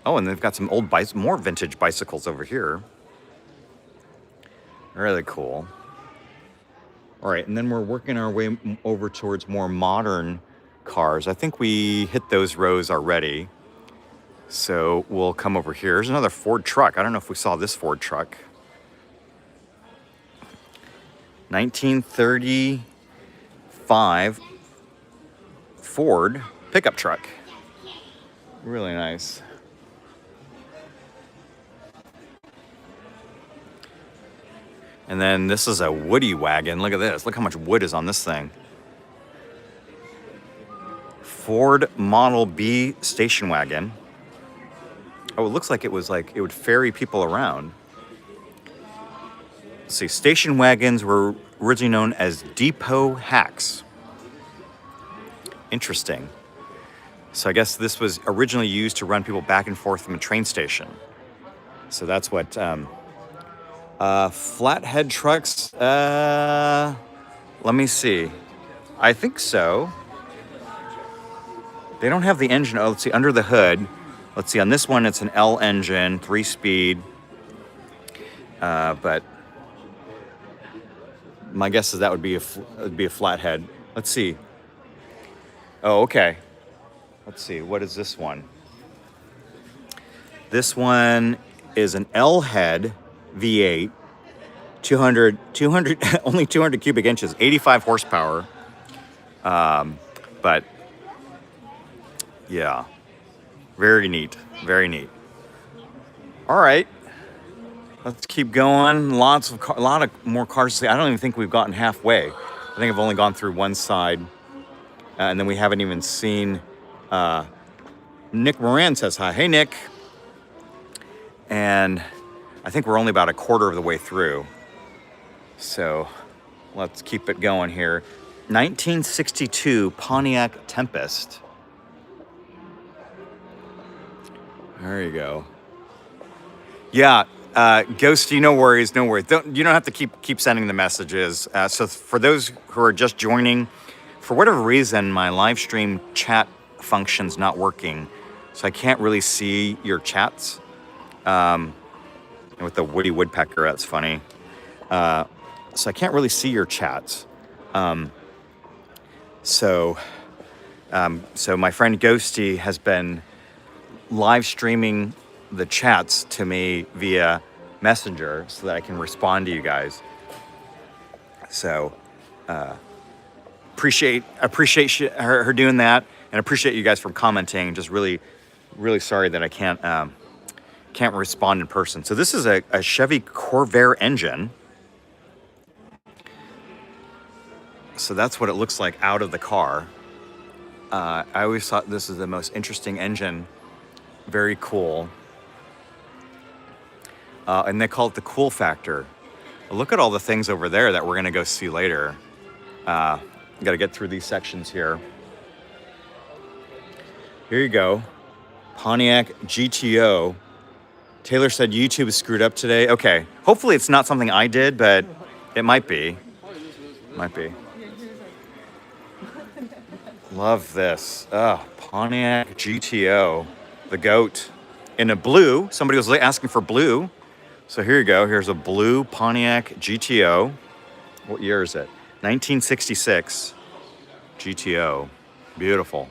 Oh, and they've got some more vintage bicycles over here. Really cool. All right, and then we're working our way over towards more modern cars. I think we hit those rows already. So we'll come over here. There's another Ford truck. I don't know if we saw this Ford truck. 1935 Ford pickup truck. Really nice. And then this is a Woody wagon. Look at this. Look how much wood is on this thing. Ford Model B station wagon. Oh, it looks like it would ferry people around. Let's see, station wagons were originally known as depot hacks. Interesting. So I guess this was originally used to run people back and forth from a train station. So that's what... flathead trucks, let me see. I think so. They don't have the engine. Oh, let's see, under the hood. Let's see, on this one, it's an L engine, 3-speed. But my guess is that would be a flathead. Let's see. Oh, okay. Let's see, what is this one? This one is an L head V8, 200, only 200 cubic inches, 85 horsepower. But yeah, very neat, very neat. All right, let's keep going. A lot of more cars to see. I don't even think we've gotten halfway. I think I've only gone through one side, and then we haven't even seen. Nick Moran says hi. Hey, Nick. And I think we're only about a quarter of the way through. So let's keep it going here. 1962 Pontiac Tempest. There you go. Yeah, Ghosty, no worries, no worries. You don't have to keep sending the messages. So for those who are just joining, for whatever reason, my live stream chat function's not working, so I can't really see your chats. With the Woody Woodpecker, that's funny. So I can't really see your chats. So my friend Ghosty has been live streaming the chats to me via Messenger so that I can respond to you guys. So appreciate her doing that, and appreciate you guys for commenting. Just really sorry that I can't respond in person. So this is a Chevy Corvair engine. So that's what it looks like out of the car. I always thought this is the most interesting engine. Very cool. And they call it the cool factor. Look at all the things over there that we're gonna go see later. Got to get through these sections here. Here you go. Pontiac GTO. Taylor said YouTube is screwed up today. Okay, hopefully it's not something I did, but it might be. Might be. Love this. Oh, Pontiac GTO, the GOAT. In a blue, somebody was asking for blue. So here you go, here's a blue Pontiac GTO. What year is it? 1966 GTO, beautiful.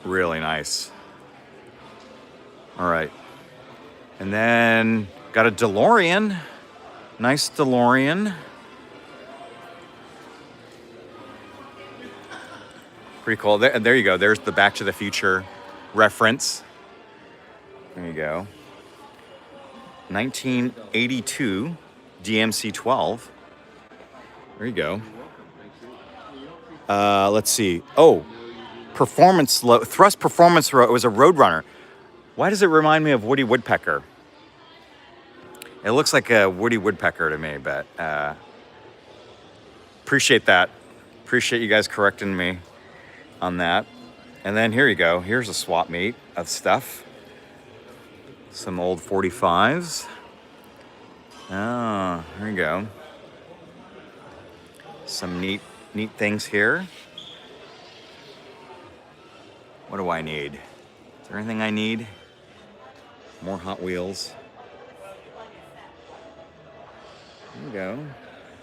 Really nice. All right, and then got a DeLorean, nice DeLorean. Pretty cool. There you go. There's the Back to the Future reference. There you go. 1982 DMC-12. There you go. Let's see. Oh, thrust performance. It was a Roadrunner. Why does it remind me of Woody Woodpecker? It looks like a Woody Woodpecker to me, but appreciate that. Appreciate you guys correcting me on that. And then here you go. Here's a swap meet of stuff. Some old 45s. Oh, here you go. Some neat things here. What do I need? Is there anything I need? More Hot Wheels. There you go.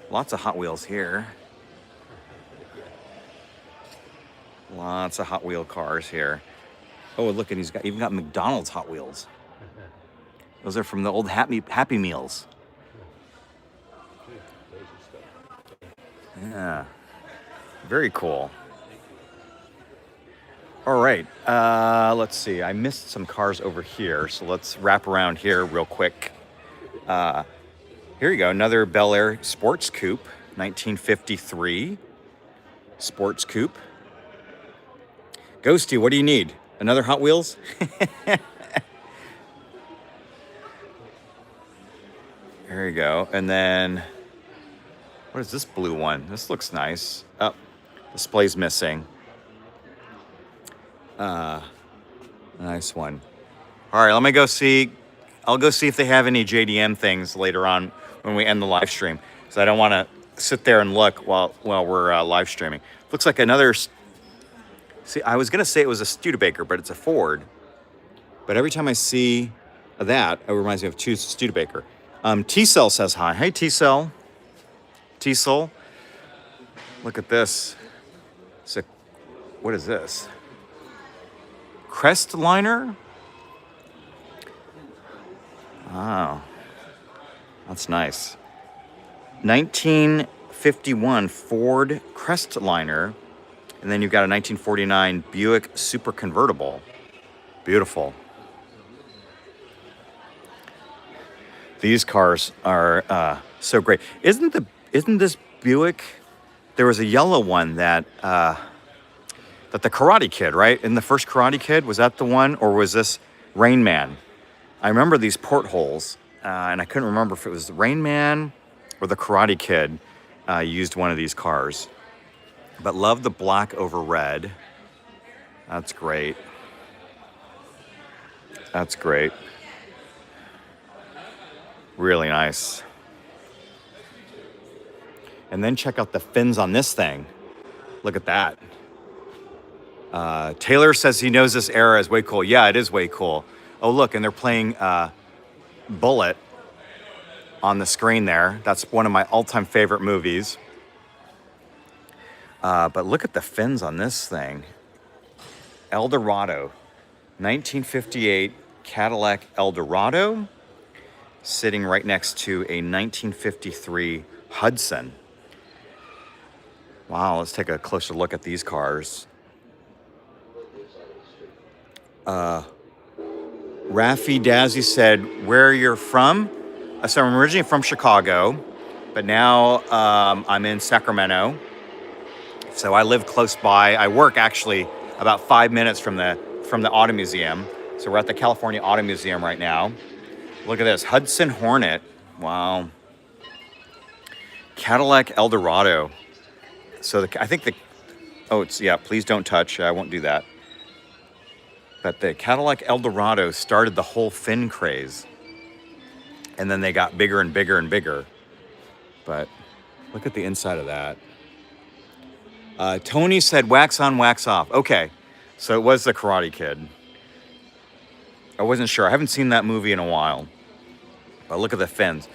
Lots of Hot Wheels here. Lots of Hot Wheel cars here. Oh, look, and he's even got McDonald's Hot Wheels. Those are from the old Happy Meals. Yeah, very cool. All right, let's see. I missed some cars over here, so let's wrap around here real quick. Here you go, another Bel Air Sports Coupe, 1953 Sports Coupe. Ghosty, what do you need? Another Hot Wheels? There you go. And then, what is this blue one? This looks nice. Oh, display's missing. Nice one. All right, let me go see. I'll go see if they have any JDM things later on when we end the live stream. So I don't want to sit there and look while we're live streaming. Looks like another. See, I was gonna say it was a Studebaker, but it's a Ford. But every time I see that, it reminds me of Studebaker. T-Cell says hi. Hey, T-Cell. T-Cell. Look at this. What is this? Crestliner? Wow. That's nice. 1951 Ford Crestliner. And then you've got a 1949 Buick Super Convertible. Beautiful. These cars are so great. Isn't this Buick? There was a yellow one that the Karate Kid, right? In the first Karate Kid, was that the one, or was this Rain Man? I remember these portholes, and I couldn't remember if it was the Rain Man or the Karate Kid used one of these cars. But love the black over red. That's great. That's great. Really nice. And then check out the fins on this thing. Look at that. Taylor says he knows this era is way cool. Yeah, it is way cool. Oh, look, and they're playing Bullet on the screen there. That's one of my all-time favorite movies. But look at the fins on this thing. Eldorado, 1958 Cadillac Eldorado, sitting right next to a 1953 Hudson. Wow, let's take a closer look at these cars. Rafi Dazzy said, where you're from? So I'm originally from Chicago, but now I'm in Sacramento. So I live close by. I work actually about 5 minutes from the Auto Museum. So we're at the California Auto Museum right now. Look at this, Hudson Hornet. Wow. Cadillac Eldorado. So I think please don't touch. I won't do that. But the Cadillac Eldorado started the whole fin craze. And then they got bigger and bigger and bigger. But look at the inside of that. Tony said wax on, wax off. Okay, so it was the Karate Kid. I wasn't sure. I haven't seen that movie in a while. But look at the fins.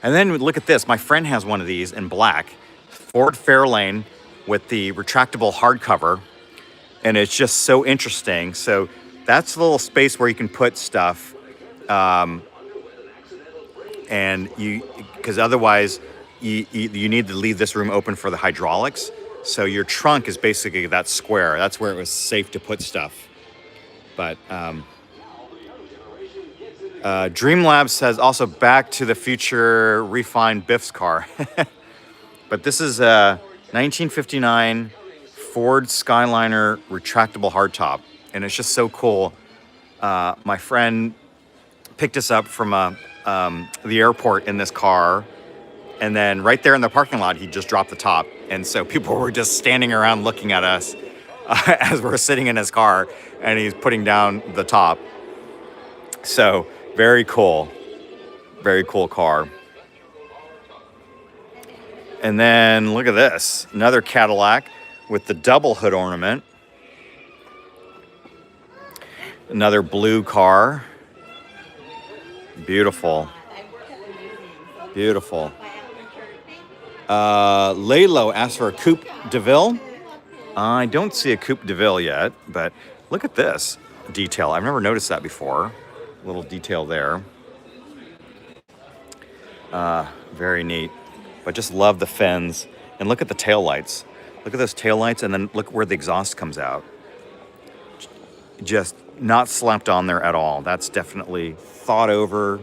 And then look at this. My friend has one of these in black. Ford Fairlane with the retractable hardcover. And it's just so interesting. So that's a little space where you can put stuff. Because otherwise you need to leave this room open for the hydraulics. So your trunk is basically that square. That's where it was safe to put stuff. But Dreamlab says also Back to the Future refined Biff's car. But this is a 1959 Ford Skyliner retractable hardtop. And it's just so cool. My friend picked us up from the airport in this car. And then right there in the parking lot, he just dropped the top. And so people were just standing around looking at us as we're sitting in his car and he's putting down the top. So very cool. Very cool car. And then look at this. Another Cadillac with the double hood ornament. Another blue car. Beautiful. Beautiful. Lalo asked for a Coupe de Ville. I don't see a Coupe de Ville yet, but look at this detail. I've never noticed that before. A little detail there. Very neat. But just love the fins. And look at the taillights. Look at those taillights, and then look where the exhaust comes out. Just not slapped on there at all. That's definitely thought over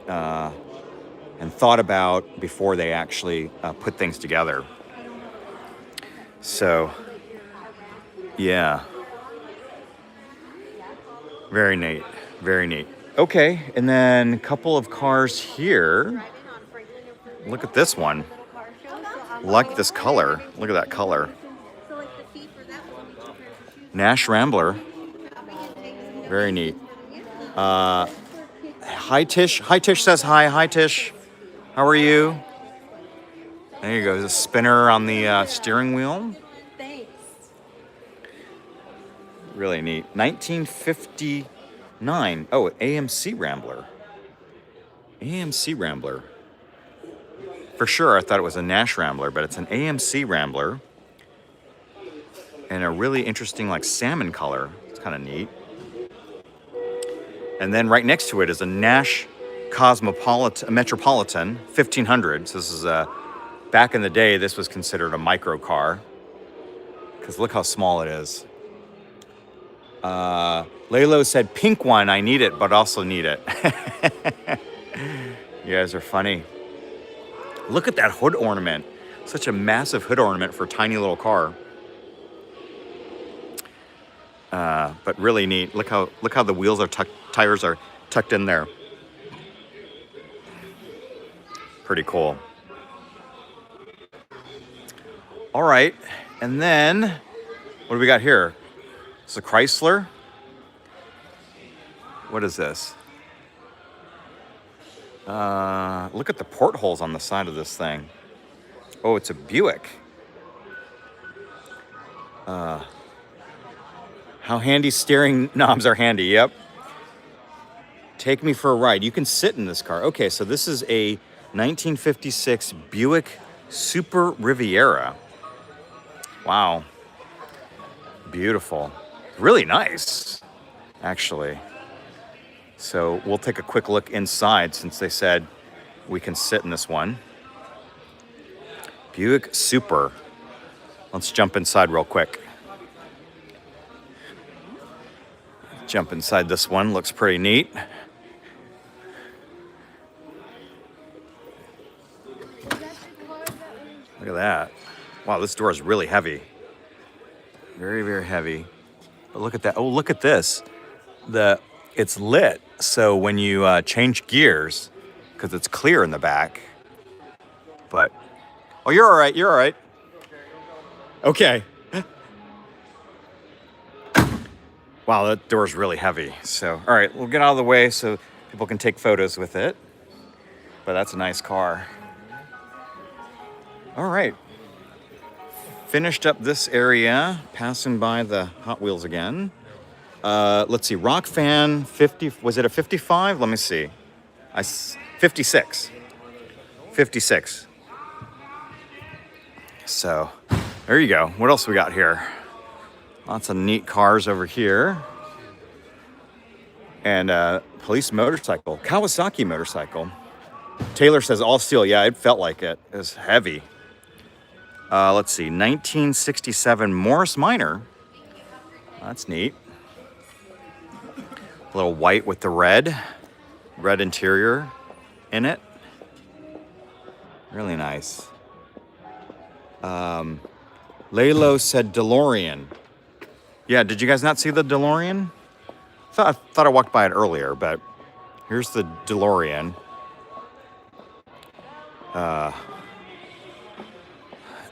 and thought about before they actually put things together. So, yeah. Very neat. Very neat. Okay, and then a couple of cars here. Look at this one. Like this color. Look at that color. Nash Rambler. Very neat. Hi Tish. Hi Tish says hi. Hi Tish. How are you? There you go. There's a spinner on the steering wheel. Thanks. Really neat. 1959. Oh, AMC Rambler. AMC Rambler. For sure, I thought it was a Nash Rambler, but it's an AMC Rambler. And a really interesting, like, salmon color. It's kind of neat. And then right next to it is a Nash Metropolitan 1500. So this is back in the day, this was considered a micro car. Because look how small it is. Lalo said, pink one, I need it, but also need it. You guys are funny. Look at that hood ornament. Such a massive hood ornament for a tiny little car. But really neat. Look how the wheels are tires are tucked in there. Pretty cool. All right, and then what do we got here? It's a Chrysler. What is this? Look at the portholes on the side of this thing. Oh, it's a Buick. How handy steering knobs are handy. Yep. Take me for a ride. You can sit in this car. Okay, so this is a 1956 Buick Super Riviera. Wow. Beautiful. Really nice, actually. So we'll take a quick look inside since they said we can sit in this one. Buick Super. Let's jump inside real quick. Jump inside this one. Looks pretty neat. Look at that. Wow, this door is really heavy. Very, very heavy. But look at that. Oh, look at this. It's lit. So when you change gears, because it's clear in the back. But, oh, you're all right. You're all right. Okay. Wow, that door's really heavy. So, all right, we'll get out of the way so people can take photos with it. But that's a nice car. All right. Finished up this area, passing by the Hot Wheels again. Let's see, Rock Fan 50, was it a 55? Let me see. 56. 56. So, there you go. What else we got here? Lots of neat cars over here. And police motorcycle, Kawasaki motorcycle. Taylor says all steel. Yeah, it felt like it. It was heavy. Let's see, 1967 Morris Minor. That's neat. A little white with the red interior in it. Really nice. Lalo said DeLorean. Yeah, did you guys not see the DeLorean? I thought I walked by it earlier, but here's the DeLorean.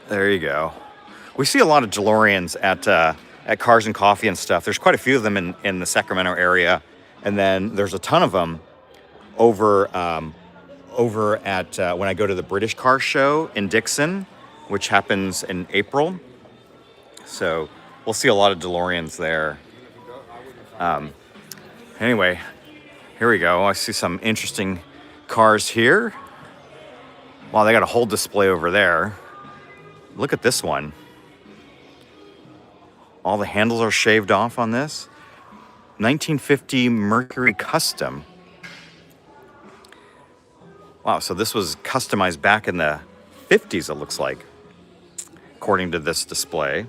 There you go. We see a lot of DeLoreans at Cars and Coffee and stuff. There's quite a few of them in the Sacramento area, and then there's a ton of them over at when I go to the British Car Show in Dixon, which happens in April. So we'll see a lot of DeLoreans there. Anyway, here we go. I see some interesting cars here. Wow, they got a whole display over there. Look at this one. All the handles are shaved off on this. 1950 Mercury Custom. Wow, so this was customized back in the 50s, it looks like, according to this display.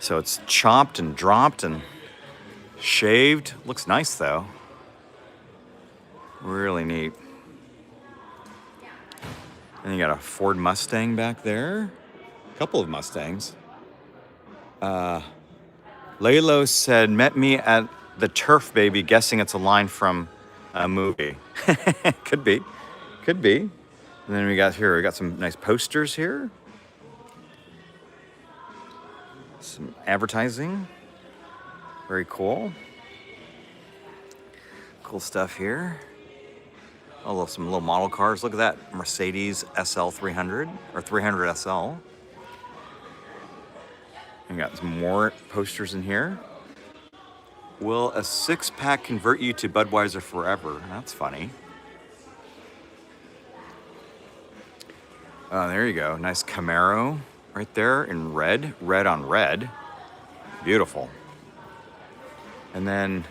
So it's chopped and dropped and shaved. Looks nice, though. Really neat. And you got a Ford Mustang back there. A couple of Mustangs. Lalo said, met me at the Turf Baby, guessing it's a line from a movie. Could be. Could be. And then we got some nice posters here. Some advertising. Very cool. Cool stuff here. Oh, some little model cars. Look at that Mercedes SL 300 or 300 SL. We got some more posters in here. Will a 6-pack convert you to Budweiser forever? That's funny. Oh, there you go. Nice Camaro right there in red on red. Beautiful. And then,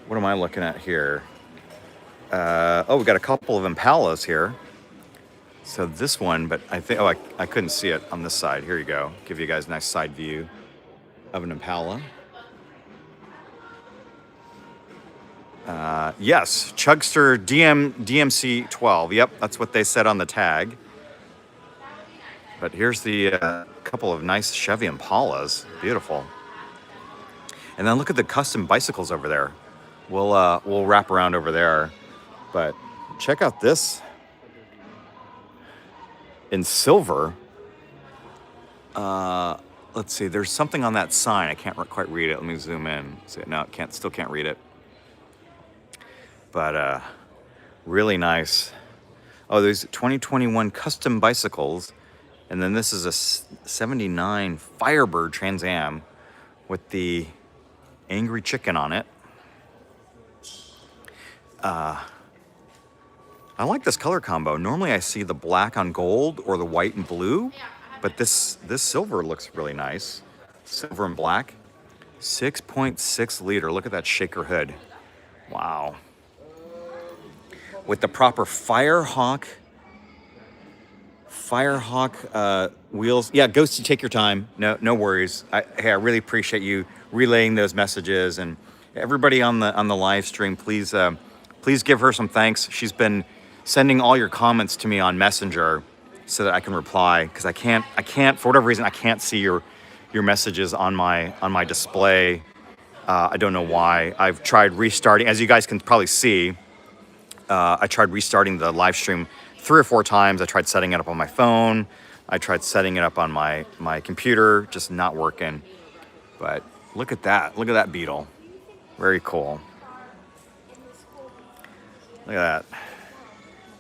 what am I looking at here? We got a couple of Impalas here. So this one, but I think, I couldn't see it on this side. Here you go. Give you guys a nice side view of an Impala. Yes, Chugster DMC 12. Yep, that's what they said on the tag. But here's the couple of nice Chevy Impalas. Beautiful. And then look at the custom bicycles over there. We'll wrap around over there. But check out this in silver. Let's see. There's something on that sign. I can't quite read it. Let me zoom in. See, no, still can't read it. But really nice. Oh, there's 2021 custom bicycles, and then this is a 79 Firebird Trans Am with the angry chicken on it. I like this color combo. Normally I see the black on gold or the white and blue, but this silver looks really nice. Silver and black. 6.6 liter. Look at that shaker hood. Wow. With the proper Firehawk wheels. Yeah, Ghosty, take your time. No worries. Hey, I really appreciate you relaying those messages, and everybody on the live stream, please give her some thanks. She's been sending all your comments to me on Messenger so that I can reply, because I can't for whatever reason I can't see your messages on my display. I don't know why. I've tried restarting, as you guys can probably see. I tried restarting the live stream 3 or 4 times. I tried setting it up on my phone. I tried setting it up on my computer, just not working. But look at that. Look at that Beetle. Very cool. Look at that.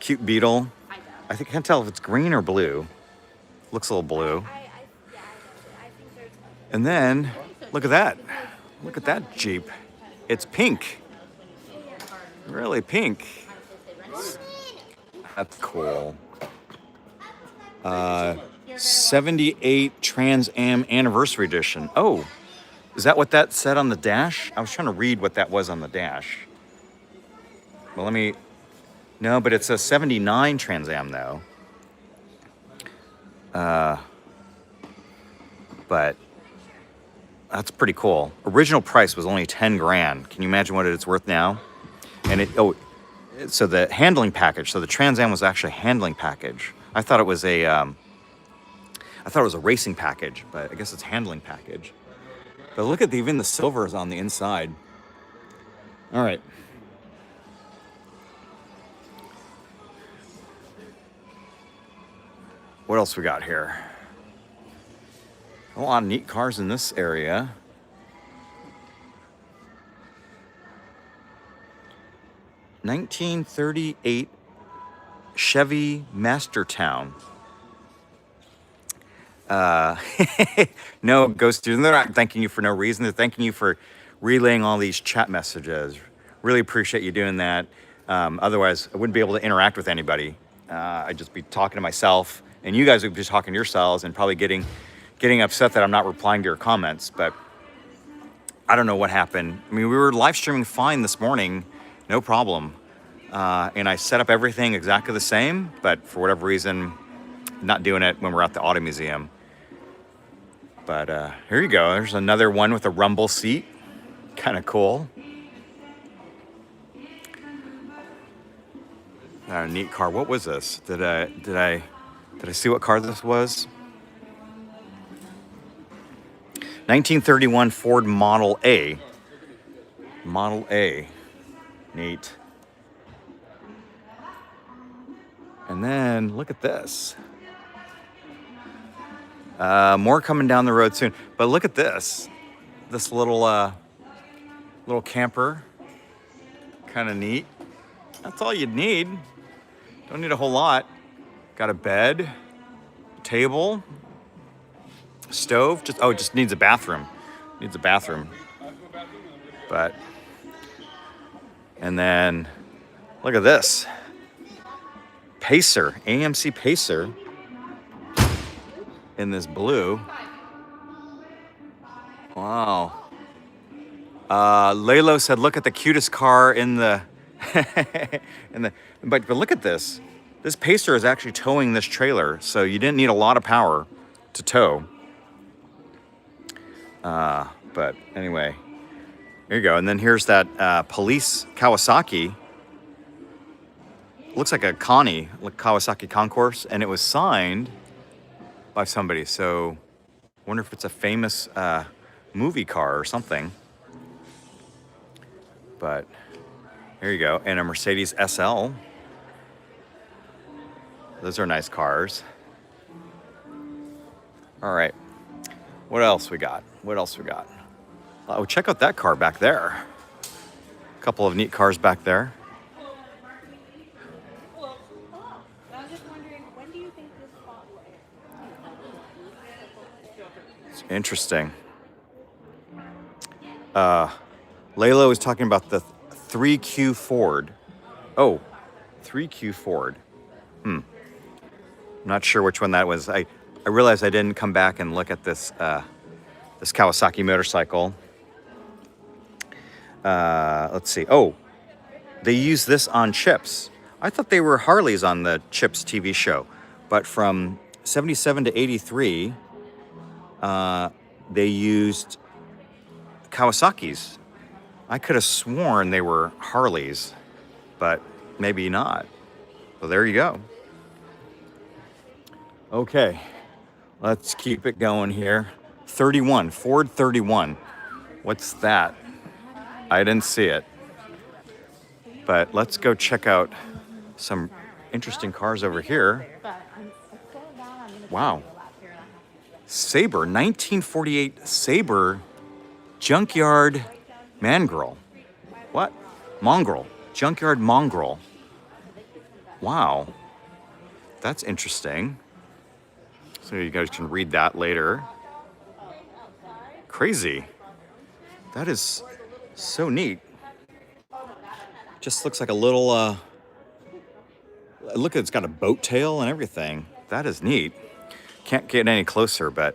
Cute Beetle. I can't tell if it's green or blue. Looks a little blue. And then, look at that. Look at that Jeep. It's pink. Really pink. That's cool. 78 Trans Am Anniversary Edition. Oh, is that what that said on the dash? I was trying to read what that was on the dash. Well, no, but it's a 79 Trans Am though. But that's pretty cool. Original price was only 10 grand. Can you imagine what it's worth now? And so the handling package. So the Trans Am was actually a handling package. I thought it was a racing package, but I guess it's handling package. But look at even the silver is on the inside. All right. What else we got here? A lot of neat cars in this area. '38 Chevy Mastertown. No, Ghost Student, they're not thanking you for no reason. They're thanking you for relaying all these chat messages. Really appreciate you doing that. Otherwise, I wouldn't be able to interact with anybody. I'd just be talking to myself, and you guys would be talking to yourselves and probably getting upset that I'm not replying to your comments. But I don't know what happened. I mean, we were live streaming fine this morning, no problem. And I set up everything exactly the same, but for whatever reason, not doing it when we're at the auto museum. But here you go. There's another one with a rumble seat. Kind of cool. Neat car. What was this? Did I see what car this was? 1931 Ford Model A. Model A. Neat. And then look at this. More coming down the road soon. But look at this. This little camper. Kind of neat. That's all you'd need. Don't need a whole lot. Got a bed, table, stove. Just needs a bathroom. Needs a bathroom. But, and then look at this. Pacer, AMC Pacer in this blue. Wow. Lalo said, look at the cutest car in the, but look at this. This Pacer is actually towing this trailer, so you didn't need a lot of power to tow. But anyway, here you go. And then here's that police Kawasaki. Looks like a Connie, like Kawasaki Concourse, and it was signed by somebody. So I wonder if it's a famous movie car or something. But here you go. And a Mercedes SL. Those are nice cars. All right. What else we got? What else we got? Oh, check out that car back there. A couple of neat cars back there. I'm just wondering, when do you think this spot It's interesting. Layla was talking about the 3Q Ford. Oh, 3Q Ford. I'm not sure which one that was. I realized I didn't come back and look at this this Kawasaki motorcycle. Let's see. Oh, they use this on Chips. I thought they were Harleys on the Chips TV show, but from 77 to 83, they used Kawasaki's. I could have sworn they were Harleys, but maybe not. So there you go. Okay, let's keep it going here. 31, Ford 31. What's that? I didn't see it. But let's go check out some interesting cars over here. Wow. Sabre, 1948 Sabre Junkyard Mongrel. What? Mongrel. Junkyard Mongrel. Wow. That's interesting. So you guys can read that later. Crazy. That is so neat. Just looks like a little, look, it's got a boat tail and everything. That is neat. Can't get any closer, but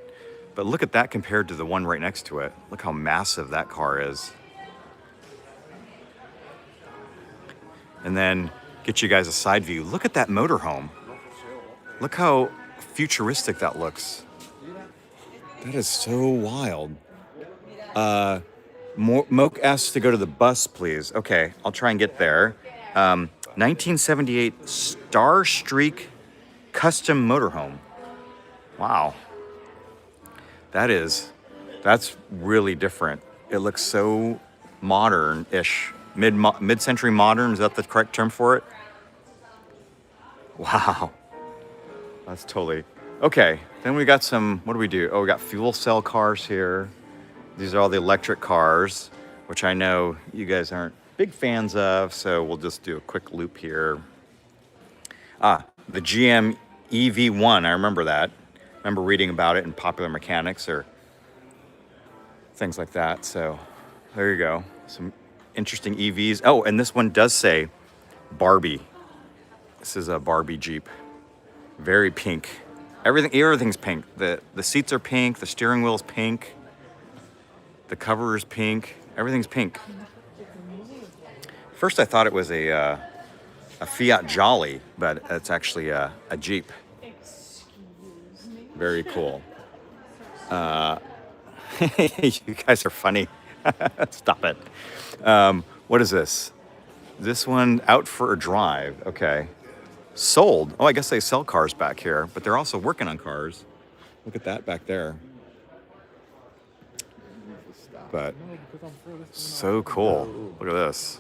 look at that compared to the one right next to it. Look how massive that car is. And then get you guys a side view. Look at that motorhome. Look how futuristic that looks. That is so wild. Moke asks to go to the bus, please. Okay, I'll try and get there. 1978 Star Streak Custom Motorhome. Wow. That's really different. It looks so modern-ish. Mid-century modern, is that the correct term for it? Wow. That's totally... Okay, then we got some, what do we do? Oh, we got fuel cell cars here. These are all the electric cars, which I know you guys aren't big fans of, so we'll just do a quick loop here. The GM EV1, I remember that. I remember reading about it in Popular Mechanics or things like that. So there you go. Some interesting EVs. Oh, and this one does say Barbie. This is a Barbie Jeep. Very pink. Everything's pink. The seats are pink. The steering wheel's pink. The cover is pink. Everything's pink. First, I thought it was a Fiat Jolly, but it's actually a Jeep. Very cool. You guys are funny. Stop it. What is this? This one out for a drive. Okay. Sold. Oh, I guess they sell cars back here, but they're also working on cars. Look at that back there. But so cool. Look at this.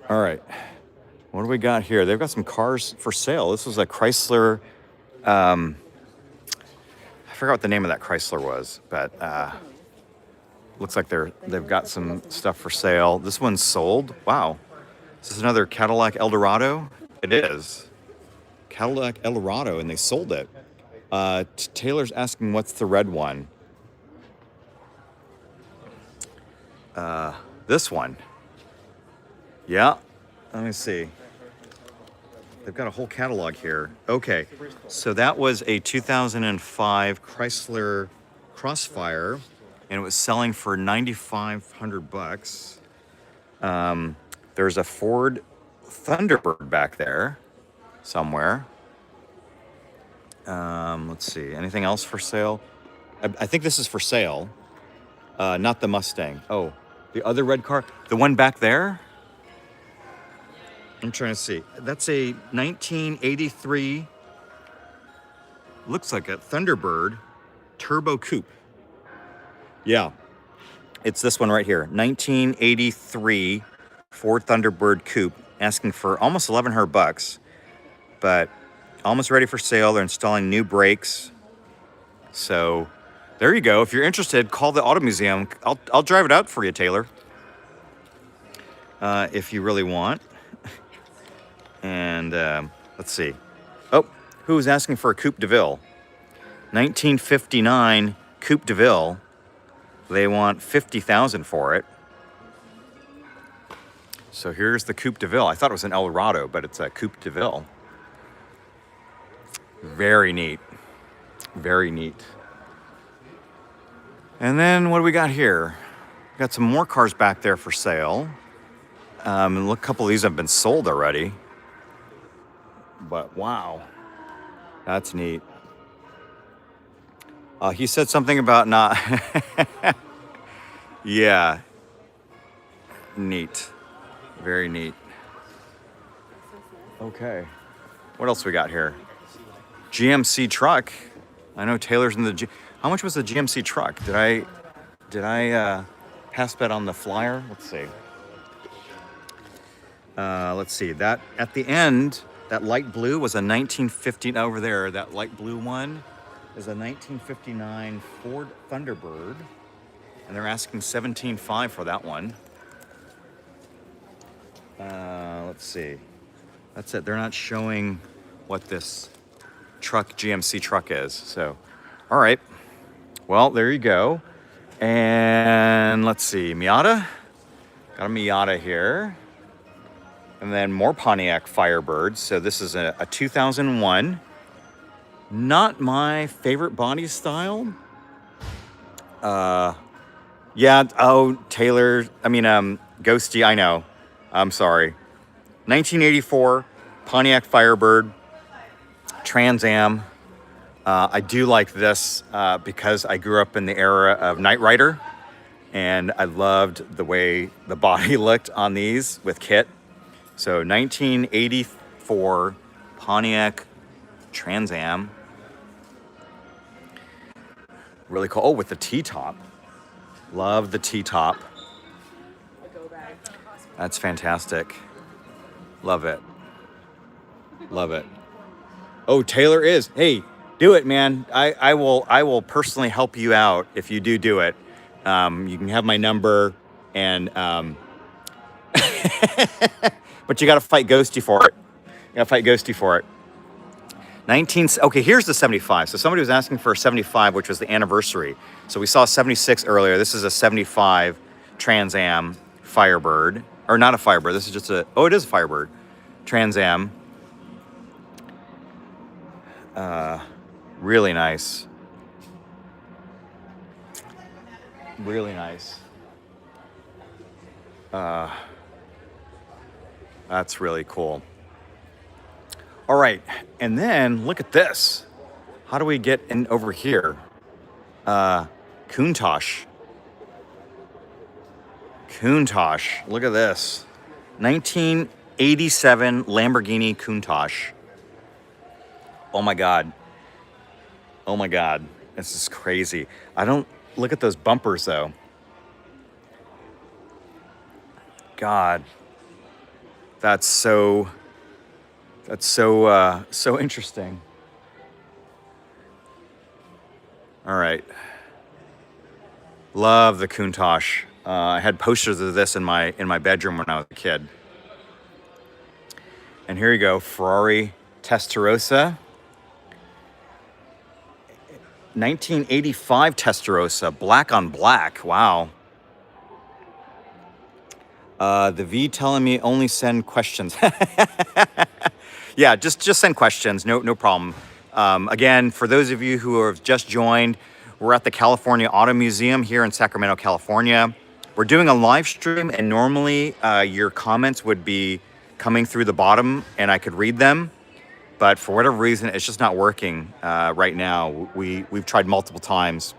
All right. What do we got here? They've got some cars for sale. This was a Chrysler. I forgot what the name of that Chrysler was, but looks like they've got some stuff for sale. This one's sold. Wow. Is this another Cadillac Eldorado? It is. Cadillac Eldorado, and they sold it. Taylor's asking, what's the red one? This one. Yeah. Let me see. They've got a whole catalog here. Okay. So that was a 2005 Chrysler Crossfire, and it was selling for $9,500. There's a Ford Thunderbird back there somewhere. Let's see. Anything else for sale? I think this is for sale. Not the Mustang. Oh, the other red car. The one back there? I'm trying to see. That's a 1983, looks like a Thunderbird Turbo Coupe. Yeah, it's this one right here. 1983 Ford Thunderbird Coupe, asking for almost $1,100, but almost ready for sale. They're installing new brakes. So there you go. If you're interested, call the auto museum. I'll drive it out for you, Taylor, if you really want. And let's see. Oh, who was asking for a Coupe de Ville? 1959 Coupe de Ville. They want $50,000 for it. So here's the Coupe de Ville. I thought it was an Eldorado, but it's a Coupe de Ville. Very neat. Very neat. And then what do we got here? We got some more cars back there for sale. And look, a couple of these have been sold already. But wow, that's neat. He said something about not... Yeah. Neat. Very neat. Okay. What else we got here? GMC truck. I know Taylor's in the... How much was the GMC truck? Did I pass that on the flyer? Let's see. Let's see. That at the end, that light blue was a 1950... Over there, that light blue one is a 1959 Ford Thunderbird. And they're asking $17,500 for that one. Let's see. That's it. They're not showing what this truck, GMC truck is. So, all right. Well, there you go. And let's see. Miata. Got a Miata here. And then more Pontiac Firebirds. So this is a 2001. Not my favorite body style. Yeah. Oh, Taylor. Ghosty. I know. I'm sorry. 1984 Pontiac Firebird Trans Am. I do like this because I grew up in the era of Knight Rider, and I loved the way the body looked on these with kit. So 1984 Pontiac Trans Am. Really cool. Oh, with the T-top. Love the T-top. That's fantastic. Love it. Love it. Oh, Taylor is. Hey, do it, man. I will personally help you out if you do it. You can have my number, and but you got to fight Ghosty for it. You got to fight Ghosty for it. Okay, here's the 75. So somebody was asking for a 75, which was the anniversary. So we saw 76 earlier. This is a 75 Trans Am Firebird. Or not a Firebird. This is just it is a Firebird. Trans Am. Really nice. Really nice. That's really cool. All right, and then look at this. How do we get in over here? Countach. Countach. Look at this. 1987 Lamborghini Countach. Oh my God. Oh my God. This is crazy. Look at those bumpers though. God. That's so interesting. All right. Love the Countach. I had posters of this in my bedroom when I was a kid. And here you go, Ferrari Testarossa. 1985 Testarossa, black on black. Wow. The V telling me only send questions. Yeah, just send questions. No problem. Again, for those of you who have just joined, we're at the California Auto Museum here in Sacramento, California. We're doing a live stream, and normally your comments would be coming through the bottom and I could read them. But for whatever reason, it's just not working right now. We've tried multiple times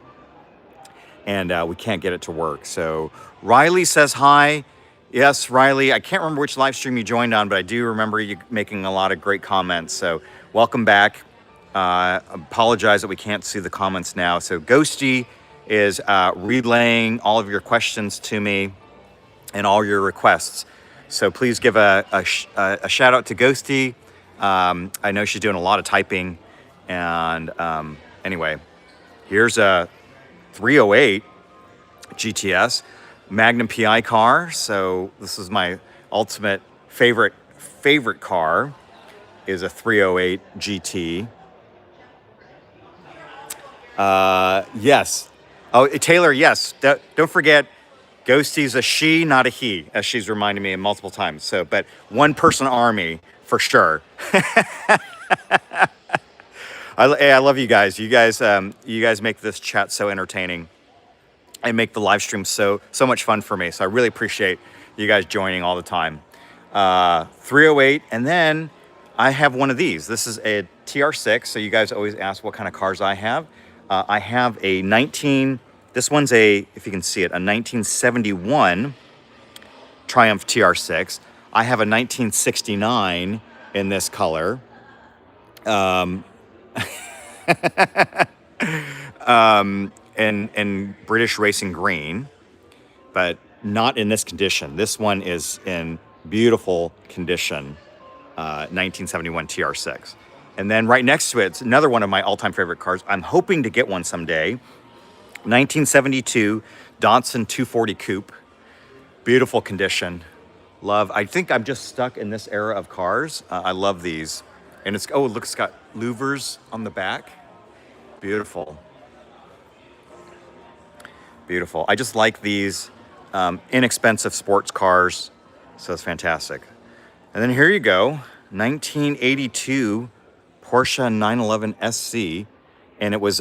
and we can't get it to work. So Riley says hi. Yes, Riley, I can't remember which live stream you joined on, but I do remember you making a lot of great comments. So welcome back. Apologize that we can't see the comments now. So Ghosty is relaying all of your questions to me and all your requests. So please give a shout out to Ghosty. I know she's doing a lot of typing. And anyway, Here's a 308 GTS Magnum PI car. So this is my ultimate favorite car is a 308 GT. Yes. Oh, Taylor, yes. Don't forget, Ghosty's a she, not a he, as she's reminded me multiple times. So, but one person army for sure. I love you guys. You guys make this chat so entertaining and make the live stream so much fun for me. So I really appreciate you guys joining all the time. 308, and then I have one of these. This is a TR6. So you guys always ask what kind of cars I have. I have a 19. This one's if you can see it, a 1971 Triumph TR6. I have a 1969 in this color. In British Racing Green, but not in this condition. This one is in beautiful condition, 1971 TR6. And then right next to it's another one of my all-time favorite cars. I'm hoping to get one someday. 1972 Datsun 240 Coupe. Beautiful condition. Love. I think I'm just stuck in this era of cars. I love these. And look, it's got louvers on the back. Beautiful. Beautiful. I just like these inexpensive sports cars. So it's fantastic. And then here you go. 1982 Porsche 911 SC. And it was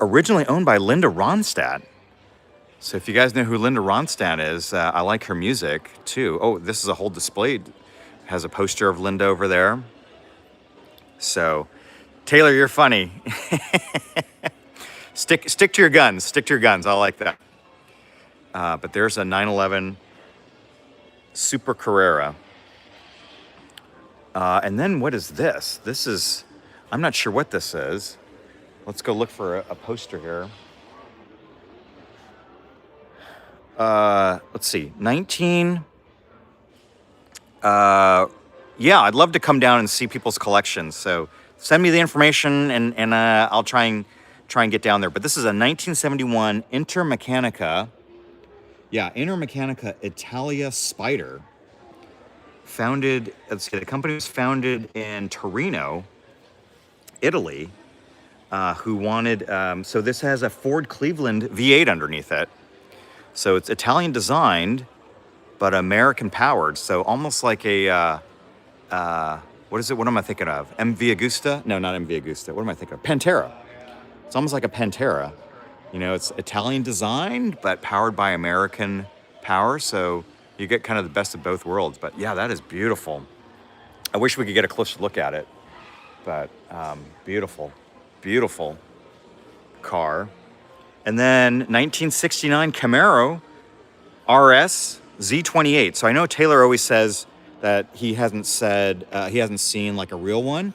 originally owned by Linda Ronstadt. So if you guys know who Linda Ronstadt is, I like her music too. Oh, this is a whole display. Has a poster of Linda over there. So, Taylor, you're funny. Stick to your guns. Stick to your guns. I like that. But there's a 911 Super Carrera. And then what is this? I'm not sure what this is. Let's go look for a poster here. Let's see. 19. Yeah, I'd love to come down and see people's collections. So send me the information and I'll try and get down there. But this is a 1971 Intermeccanica. Yeah, Intermeccanica Italia Spider. The company was founded in Torino, Italy. Who wanted, so this has a Ford Cleveland V8 underneath it. So it's Italian designed, but American powered. So almost like a, what is it? What am I thinking of? MV Agusta? No, not MV Agusta. What am I thinking of? Pantera. It's almost like a Pantera. You know, it's Italian designed, but powered by American power. So you get kind of the best of both worlds. But yeah, that is beautiful. I wish we could get a closer look at it. But beautiful, beautiful car. And then 1969 Camaro RS Z28. So I know Taylor always says that he hasn't seen like a real one.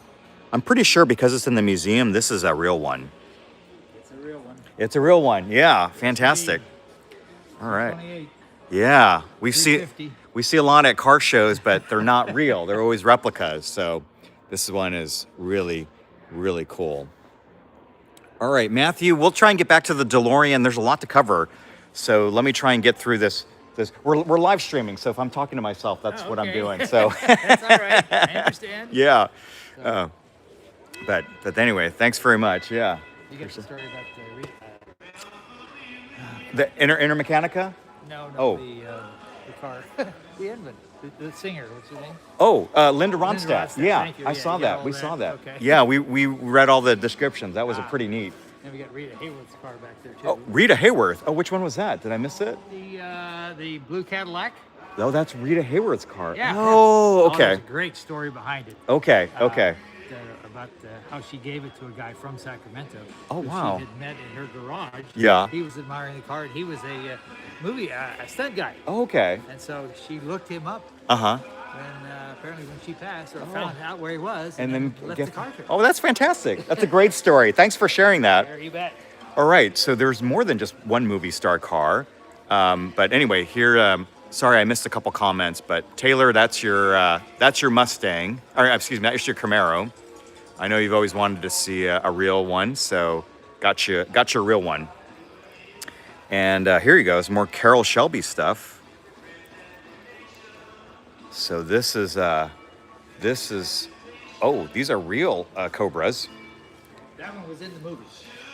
I'm pretty sure because it's in the museum, this is a real one. It's a real one. It's a real one. Yeah, fantastic. All right. 28. Yeah, we see 350. a lot at car shows, but they're not real. They're always replicas. So this one is really, really cool. All right, Matthew, we'll try and get back to the DeLorean. There's a lot to cover. So let me try and get through this. We're live streaming, so if I'm talking to myself, that's what I'm Okay. doing. So That's all right. I understand. yeah. But anyway, thanks very much. Yeah. You get the story about The Intermeccanica? no, Oh. the car, the Edmund, the singer. What's her name? Oh, Linda Ronstadt. Ronstadt, Yeah, thank you. I Yeah, saw you got that. all We that. saw that. Okay. Yeah, we read all the descriptions. That was a pretty neat. And we got Rita Hayworth's car back there too. Oh, Rita Hayworth. Oh, which one was that? Did I miss it? The blue Cadillac. Oh, that's Rita Hayworth's car. Yeah. Oh, There's okay. a great story behind it. Okay, okay. About how she gave it to a guy from Sacramento. Oh, who wow. She had met in her garage. Yeah. He was admiring the car, and he was a stunt guy. Oh, okay. And so she looked him up Uh-huh. when apparently when she passed or found out where he was, And then left the car to her. Oh, that's fantastic. That's a great story. Thanks for sharing that. There, you bet. All right, so there's more than just one movie star car. But anyway, here, sorry I missed a couple comments, but Taylor, that's your Mustang, or excuse me, that's your Camaro. I know you've always wanted to see a real one, so got you a real one. And here you go, some more Carroll Shelby stuff. So this is oh, these are real Cobras. That one was in the movie.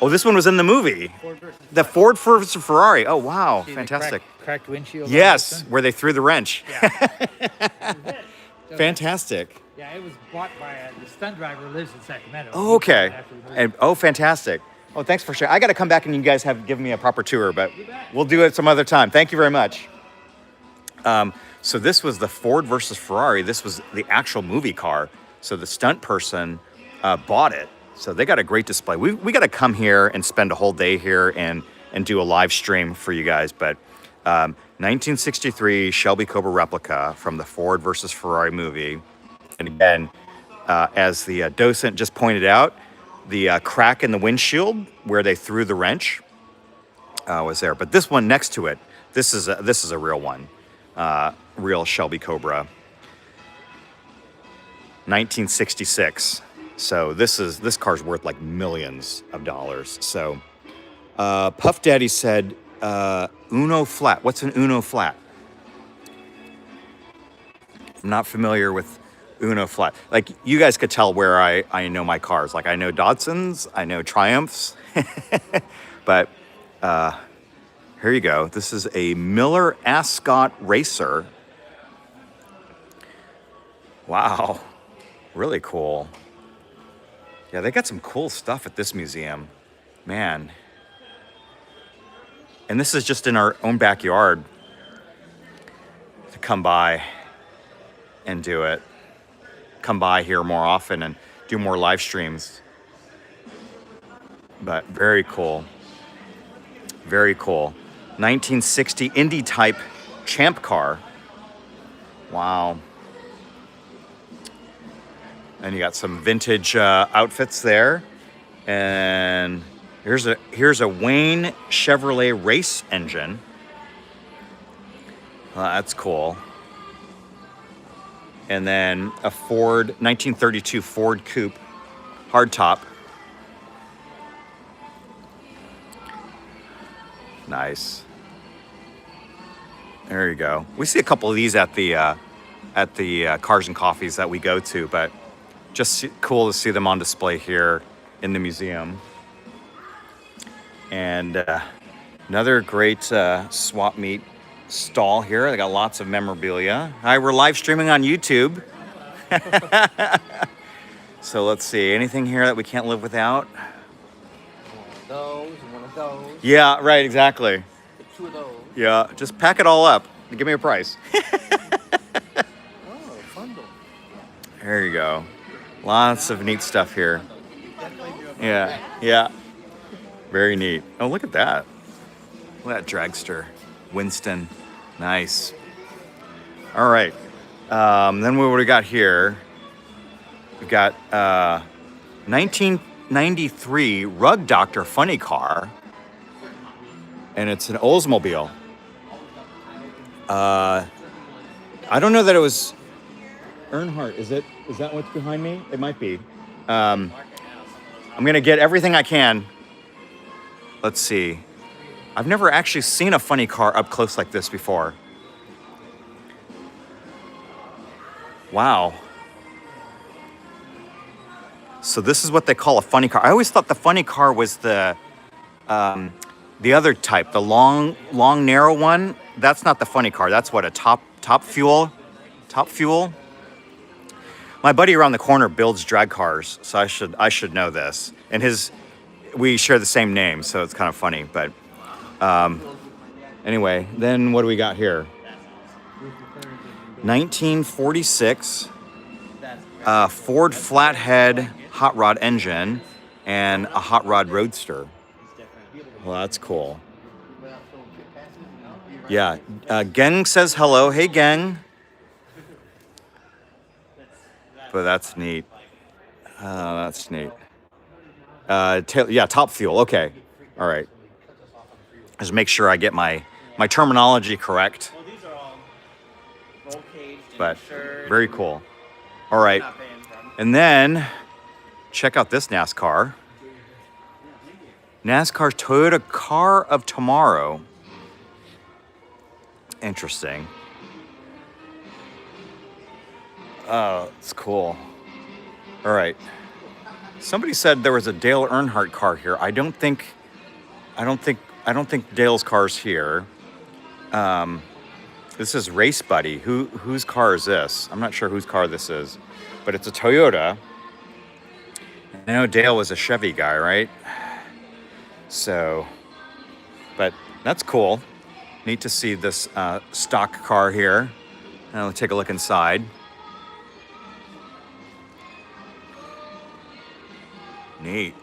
Oh, this one was in the movie. Ford versus The Ford versus Ferrari. Oh, wow, See the fantastic. cracked windshield. on Yes, this one? where they threw the wrench. Yeah. So Fantastic. Yeah, it was bought by the stunt driver who lives in Sacramento. Oh, okay. After we moved. And oh, fantastic. Oh, thanks for sharing. I got to come back and you guys have given me a proper tour, but we'll do it some other time. Thank you very much. So this was the Ford versus Ferrari. This was the actual movie car. So the stunt person bought it. So they got a great display. We got to come here and spend a whole day here and do a live stream for you guys. But 1963 Shelby Cobra replica from the Ford versus Ferrari movie. And again, as the docent just pointed out, the crack in the windshield where they threw the wrench was there. But this one next to it, this is a real one, real Shelby Cobra, 1966. So this car's worth like millions of dollars. So Puff Daddy said Uno flat. What's an Uno flat? I'm not familiar with Uno flat. Like, you guys could tell where I know my cars. Like, I know Datsuns, I know Triumphs, but here you go. This is a Miller Ascot Racer. Wow, really cool. Yeah, they got some cool stuff at this museum, man. And this is just in our own backyard to come by and do it. Come by here more often and do more live streams. But very cool. Very cool. 1960 Indy type champ car. Wow. And you got some vintage outfits there. And here's a Wayne Chevrolet race engine. Well, that's cool. And then a Ford, 1932 Ford Coupe, hardtop. Nice. There you go. We see a couple of these at the Cars and Coffees that we go to, but just cool to see them on display here in the museum. And another great swap meet stall here. They got lots of memorabilia. Hi, we're live streaming on YouTube. So let's see, anything here that we can't live without? One of those. Yeah, right, exactly. Two of those. Yeah, just pack it all up and give me a price. Oh, bundle. There you go. Lots of neat stuff here. Yeah, yeah. Very neat. Oh, look at that. Look at that dragster. Winston. Nice. All right. Then what do we got here? We've got 1993 Rug Doctor funny car. And it's an Oldsmobile. I don't know that it was Earnhardt. Is that what's behind me? It might be. I'm gonna get everything I can. Let's see. I've never actually seen a funny car up close like this before. Wow. So this is what they call a funny car. I always thought the funny car was the other type, the long, narrow one. That's not the funny car. That's what, a top fuel. My buddy around the corner builds drag cars, so I should know this. And we share the same name, so it's kind of funny. But anyway, then what do we got here? 1946 Ford flathead hot rod engine and a hot rod roadster. Well, that's cool. Yeah, Geng says hello. Hey, Geng. But that's neat. That's neat. Yeah, top fuel. Okay. All right. Just make sure I get my terminology correct. But very cool. All right. And then check out this NASCAR. NASCAR's Toyota Car of Tomorrow. Interesting. Oh, it's cool. All right. Somebody said there was a Dale Earnhardt car here. I don't think Dale's car's here. This is Race Buddy. Whose car is this? I'm not sure whose car this is, but it's a Toyota. I know Dale was a Chevy guy, right? So, but that's cool. Neat to see this stock car here. Now let's take a look inside. Neat.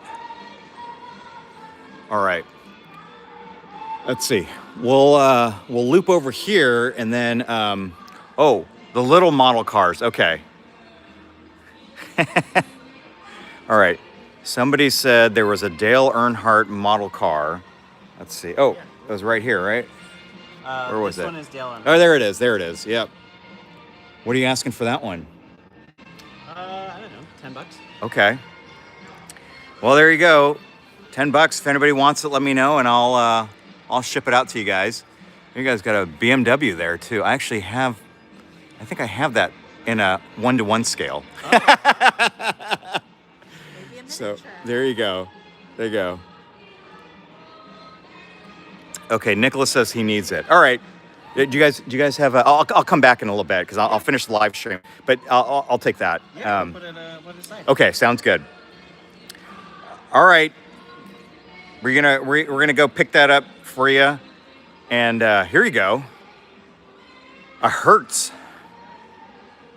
All right. Let's see. We'll loop over here and then oh, the little model cars. Okay. All right. Somebody said there was a Dale Earnhardt model car. Let's see. Oh, it was right here, right? Where was it? This one is Dale Earnhardt. Oh, there it is. There it is. Yep. What are you asking for that one? I don't know, $10. Okay. Well, there you go. $10. If anybody wants it, let me know, and I'll ship it out to you guys. You guys got a BMW there too. I think I have that in a 1-to-1 scale. Maybe a So miniature. there you go. There you go. Okay, Nicholas says he needs it. All right. Do you guys have a? I'll come back in a little bit because I'll finish the live stream, but I'll take that. Yeah, put it aside. Okay, sounds good. All right, we're gonna go pick that up for you, and here you go. A Hertz.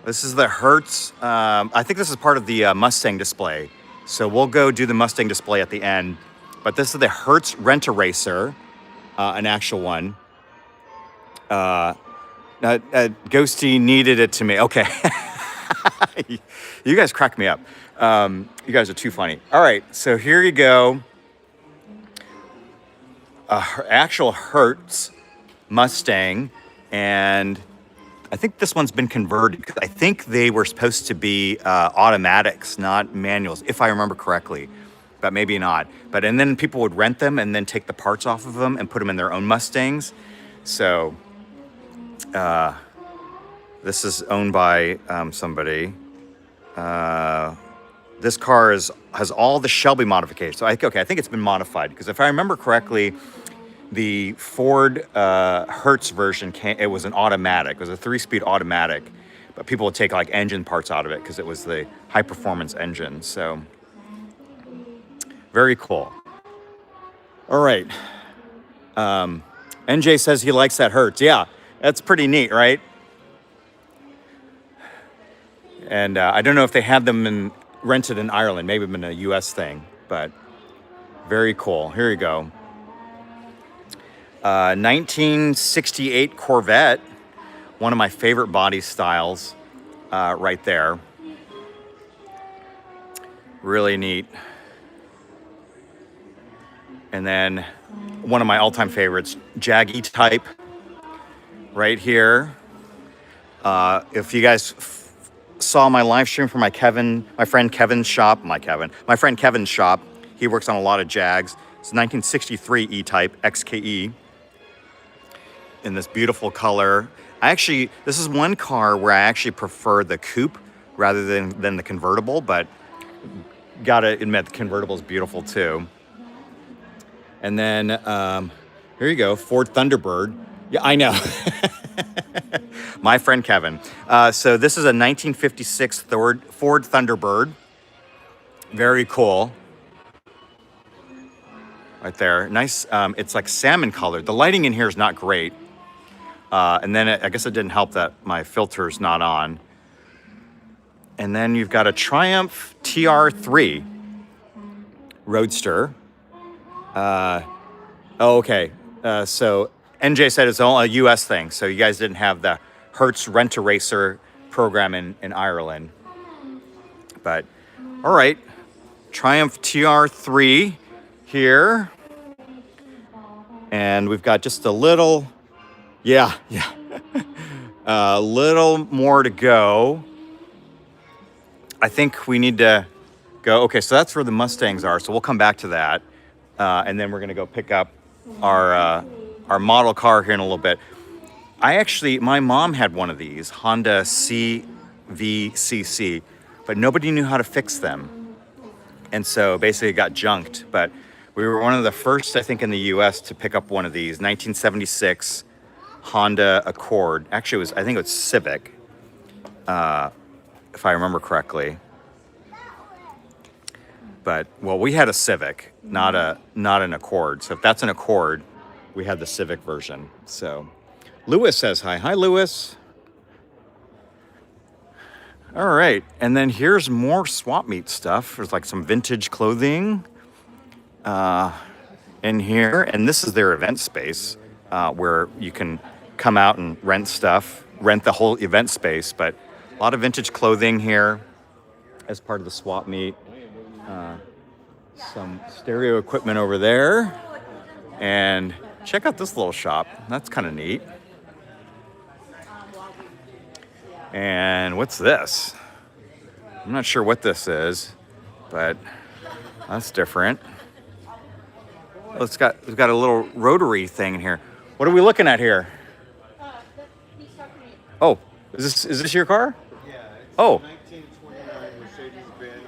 This is the Hertz. I think this is part of the Mustang display, so we'll go do the Mustang display at the end. But this is the Hertz Rent-A-Racer, an actual one. Ghosty needed it to me. Okay. You guys crack me up. You guys are too funny. All right, so here you go. Actual Hertz Mustang, and I think this one's been converted because I think they were supposed to be automatics, not manuals, if I remember correctly, but maybe not. And then people would rent them and then take the parts off of them and put them in their own Mustangs. So this is owned by somebody. This car has all the Shelby modifications. So I think it's been modified because if I remember correctly, the Ford Hertz version it was an automatic. It was a 3-speed automatic, but people would take like engine parts out of it because it was the high performance engine. So very cool. All right. NJ says he likes that Hertz. Yeah, that's pretty neat, right? And I don't know if they had them rented in Ireland, maybe been a US thing, but very cool. Here you go. 1968 Corvette, one of my favorite body styles, right there. Really neat. And then one of my all-time favorites, Jag E-Type, right here. If you guys saw my live stream for my friend Kevin's shop, he works on a lot of Jags. It's 1963 E-Type XKE in this beautiful color. This is one car where I actually prefer the coupe rather than the convertible, but gotta admit the convertible is beautiful too. And then here you go, Ford Thunderbird. Yeah, I know. My friend Kevin. So this is a 1956 Ford Thunderbird. Very cool. Right there. Nice. It's like salmon colored. The lighting in here is not great. And then I guess it didn't help that my filter's not on. And then you've got a Triumph TR3 Roadster. Okay. So NJ said it's all a US thing. So you guys didn't have the Hertz Rent-A-Racer program in Ireland. But all right. Triumph TR3 here. And we've got just a little, a little more to go. I think we need to go. Okay, so that's where the Mustangs are. So we'll come back to that, and then we're gonna go pick up our model car here in a little bit. My mom had one of these Honda CVCC, but nobody knew how to fix them, and so basically it got junked. But we were one of the first, I think, in the U.S. to pick up one of these 1976 Honda Accord. Actually, I think it was Civic, if I remember correctly. But well, we had a Civic, not an Accord. So if that's an Accord, we had the Civic version. So Lewis says hi. Hi, Lewis. All right, and then here's more swap meet stuff. There's like some vintage clothing in here, and this is their event space where you can come out and rent the whole event space. But a lot of vintage clothing here as part of the swap meet. Some stereo equipment over there, and check out this little shop. That's kind of neat. And what's this? I'm not sure what this is, but that's different. Oh, we've got a little rotary thing in here. What are we looking at here? Oh, is this your car? Yeah. It's Oh. 1929 Mercedes-Benz.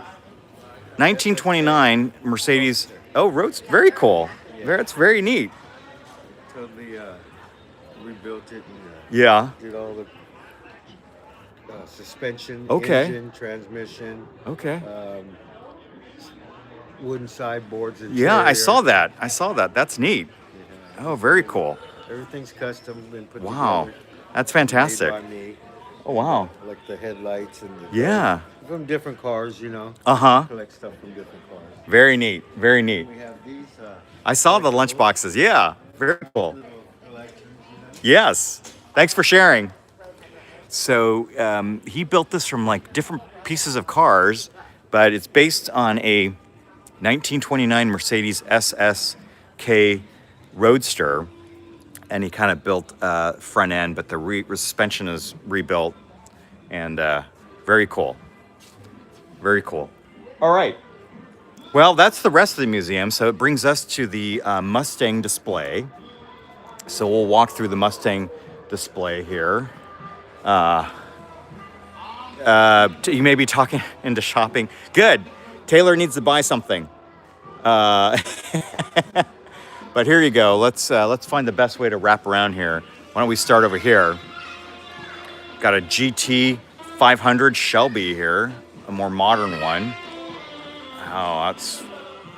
1929 Mercedes. Oh, roads. Very cool. It's very neat. Totally rebuilt it and Yeah. did all the suspension, Okay. engine, transmission, Okay. wooden sideboards. Yeah, I saw interior. that. That's neat. Oh, very cool. Everything's custom and put Wow. together. That's fantastic. Made by me. Oh, wow. Like the headlights and Yeah. from different cars, you know. Uh-huh. Collect stuff from different cars. Very neat. Very neat. We have these I saw the lunch boxes. Yeah. Very cool. little collections, Yes. Thanks for sharing. So he built this from like different pieces of cars, but it's based on a 1929 Mercedes SSK Roadster, and he kind of built front end, but the suspension is rebuilt, and very cool. Very cool. All right. Well, that's the rest of the museum. So it brings us to the Mustang display. So we'll walk through the Mustang display here. You may be talking into shopping. Good. Taylor needs to buy something. But here you go. Let's find the best way to wrap around here. Why don't we start over here? Got a GT 500 Shelby here, a more modern one. Oh,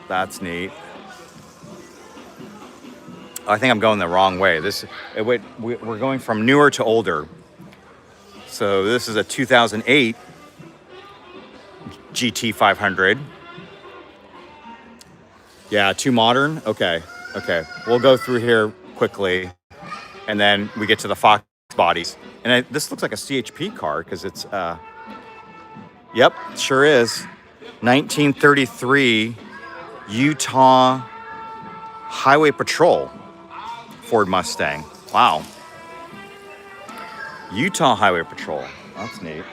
that's neat. I think I'm going the wrong way. We're going from newer to older. So this is a 2008 GT 500. Yeah, too modern? Okay. We'll go through here quickly, and then we get to the Fox bodies. And this looks like a CHP car because it's, yep, sure is. 1933 Utah Highway Patrol Ford Mustang. Wow. Utah Highway Patrol. That's neat.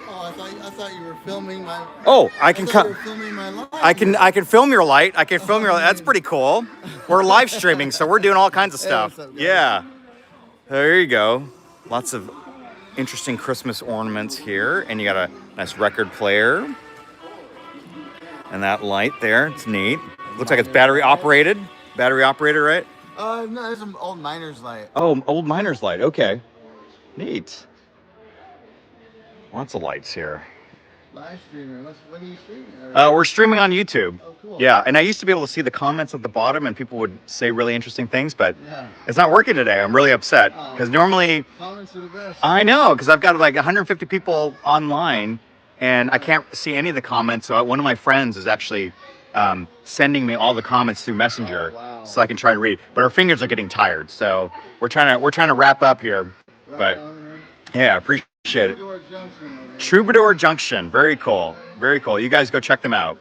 Oh, I thought you were filming my. Oh, I can thought you cut. were filming my live. I can film your light. That's pretty cool. We're live streaming, so we're doing all kinds of stuff. what's up, guys? Yeah. There you go. Lots of interesting Christmas ornaments here, and you got a nice record player. And that light there, it's neat. Looks like it's battery operated. Battery operated, right? No, there's some old miner's light. Oh, old miner's light. Okay. Neat. Lots of lights here. Live streamer. When are you streaming? We're streaming on YouTube. Oh, cool. Yeah, and I used to be able to see the comments at the bottom, and people would say really interesting things, but Yeah. it's not working today. I'm really upset Oh. because normally Comments are the best. I know because I've got like 150 people online, and I can't see any of the comments. So one of my friends is actually sending me all the comments through Messenger, Oh, wow. so I can try to read. But our fingers are getting tired, so we're trying to wrap up here. But yeah, I appreciate it. Troubadour Junction over here. Troubadour Junction, very cool, very cool. You guys go check them out.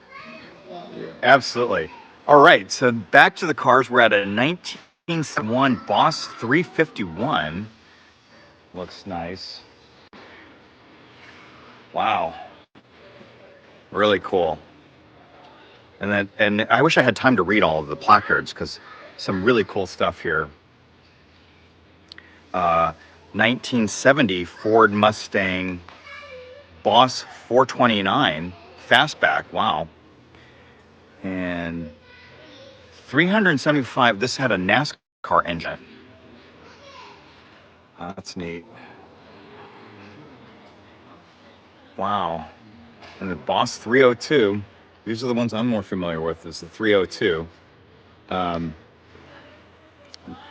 Absolutely. All right, so back to the cars. We're at a 1971 Boss 351. Looks nice. Wow. Really cool. And I wish I had time to read all of the placards because some really cool stuff here. 1970 Ford Mustang Boss 429 fastback. Wow. And 375. This had a NASCAR engine. That's neat. Wow. And the Boss 302. These are the ones I'm more familiar with. Is the 302.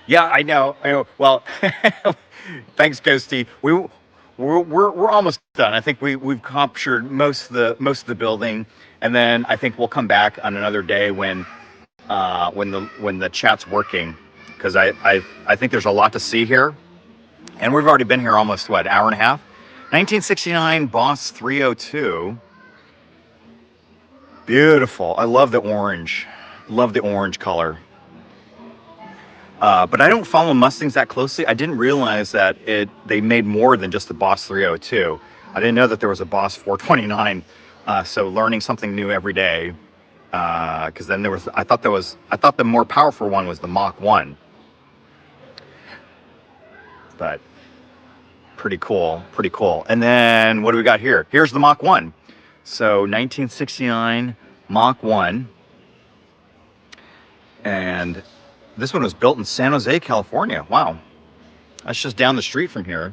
Yeah, I know. I know. Well, thanks, Ghosty. We're almost done. I think we've captured most of the building, and then I think we'll come back on another day when the chat's working, because I think there's a lot to see here, and we've already been here almost what, hour and a half. 1969 Boss 302. Beautiful. I love the orange. Love the orange color. But I don't follow Mustangs that closely. I didn't realize that they made more than just the Boss 302. I didn't know that there was a Boss 429. So learning something new every day. Because then I thought the more powerful one was the Mach 1. But pretty cool, pretty cool. And then what do we got here? Here's the Mach 1. So 1969 Mach 1. And this one was built in San Jose, California. Wow. That's just down the street from here.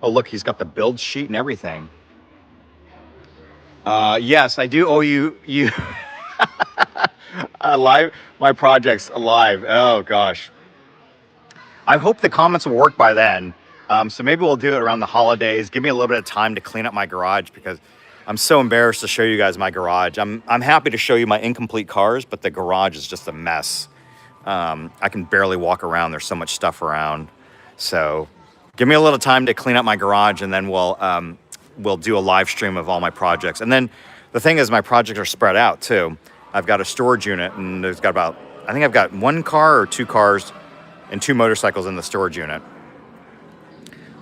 Oh, look, he's got the build sheet and everything. Yes, I do owe you alive. My project's alive. Oh gosh. I hope the comments will work by then. So maybe we'll do it around the holidays. Give me a little bit of time to clean up my garage because I'm so embarrassed to show you guys my garage. I'm happy to show you my incomplete cars, but the garage is just a mess. I can barely walk around. There's so much stuff around. So give me a little time to clean up my garage, and then we'll do a live stream of all my projects. And then the thing is, my projects are spread out too. I've got a storage unit, and there's got I think I've got one car or two cars and two motorcycles in the storage unit.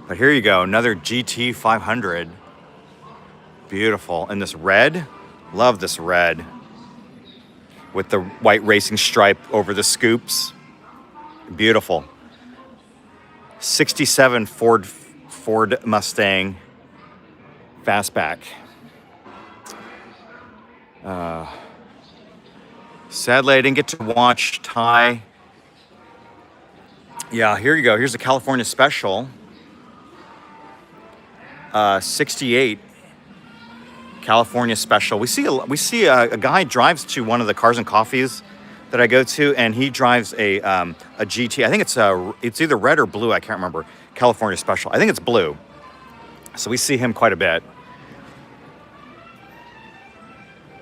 But here you go, another GT 500. Beautiful. And this red, love this red. With the white racing stripe over the scoops. Beautiful. 67 Ford Mustang fastback. Sadly, I didn't get to watch Ty. Yeah, here you go. Here's a California special. 68 California special. We see a guy drives to one of the cars and coffees that I go to, and he drives a GT. I think it's either red or blue. I can't remember. California special. I think it's blue. So we see him quite a bit.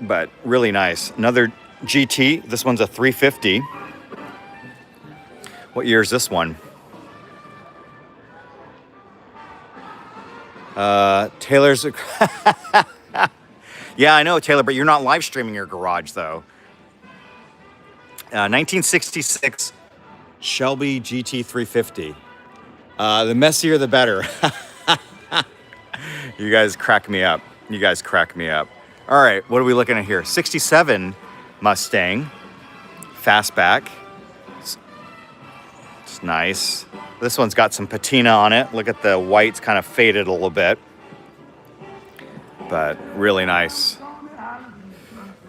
But really nice. Another GT. This one's a 350. What year is this one? Taylor's. Yeah, I know, Taylor, but you're not live streaming your garage, though. 1966 Shelby GT 350. The messier, the better. You guys crack me up. You guys crack me up. All right, what are we looking at here? 67 Mustang fastback. It's nice. This one's got some patina on it. Look at the white's kind of faded a little bit. But really nice.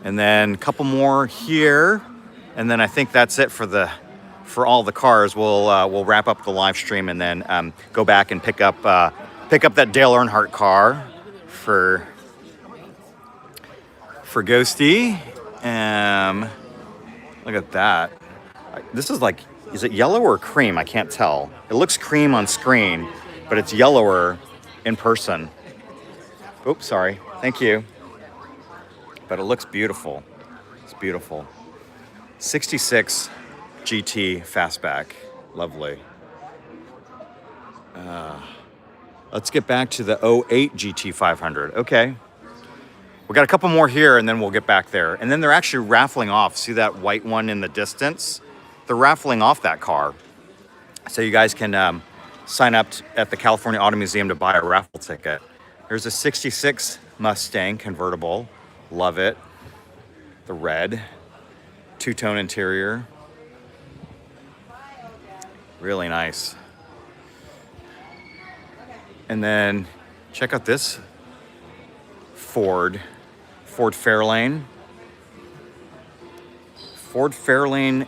And then a couple more here. And then I think that's it for all the cars. We'll wrap up the live stream and then go back and pick up that Dale Earnhardt car for Ghosty. Look at that. This is like, is it yellow or cream? I can't tell. It looks cream on screen, but it's yellower in person. Oops, sorry. Thank you. But it looks beautiful. It's beautiful. 66 GT fastback. Lovely. Let's get back to the 08 GT 500. Okay. We got a couple more here, and then we'll get back there. And then they're actually raffling off. See that white one in the distance? They're raffling off that car. So you guys can sign up at the California Auto Museum to buy a raffle ticket. There's a 66 Mustang convertible. Love it. The red. Two-tone interior. Really nice. And then check out this Ford Fairlane. Ford Fairlane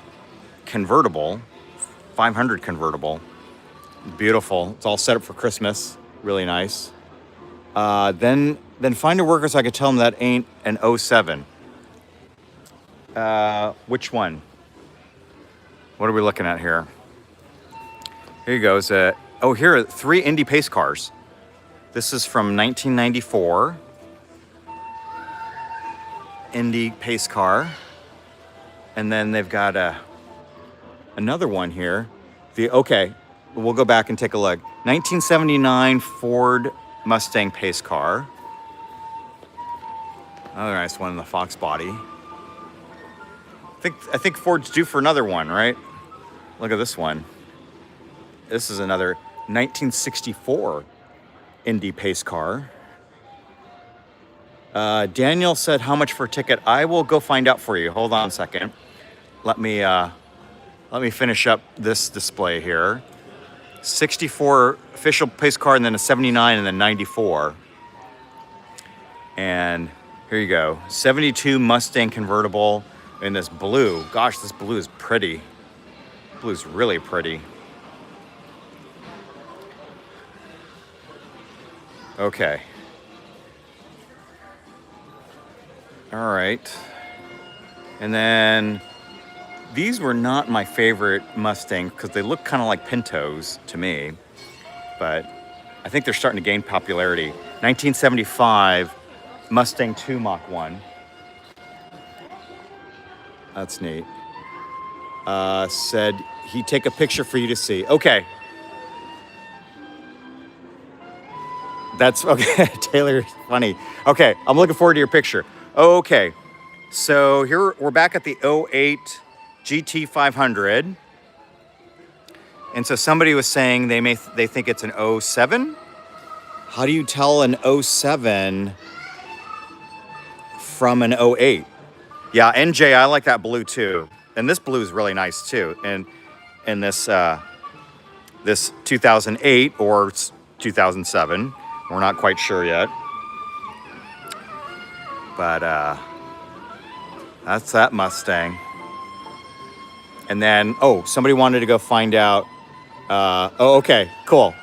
convertible, 500 convertible. Beautiful. It's all set up for Christmas. Really nice. Then find a worker so I could tell them that ain't an '07. Which one? What are we looking at here? Here you go. Here are 3 Indy pace cars. This is from 1994. Indy pace car. And then they've got another one here. We'll go back and take a look. 1979 Ford Mustang pace car. Another nice one in the Fox body. I think Ford's due for another one, right? Look at this one. This is another 1964 Indy pace car. Daniel said, how much for a ticket? I will go find out for you. Hold on a second. Let me finish up this display here. 64 official pace car, and then a 79, and then 94. And here you go. 72 Mustang convertible in this blue. Gosh, this blue is pretty. Blue's really pretty. Okay. All right. And then these were not my favorite Mustang because they look kind of like Pintos to me, but I think they're starting to gain popularity. 1975 Mustang 2 Mach 1. That's neat. Said he'd take a picture for you to see. Okay. That's okay. Taylor, funny. Okay, I'm looking forward to your picture. Okay, so here we're back at the '08 GT 500. And so somebody was saying they think it's an '07. How do you tell an '07 from an '08? Yeah, NJ, I like that blue too. And this blue is really nice too. And this 2008 or 2007, we're not quite sure yet. But that's that Mustang. And then, somebody wanted to go find out. Okay, cool.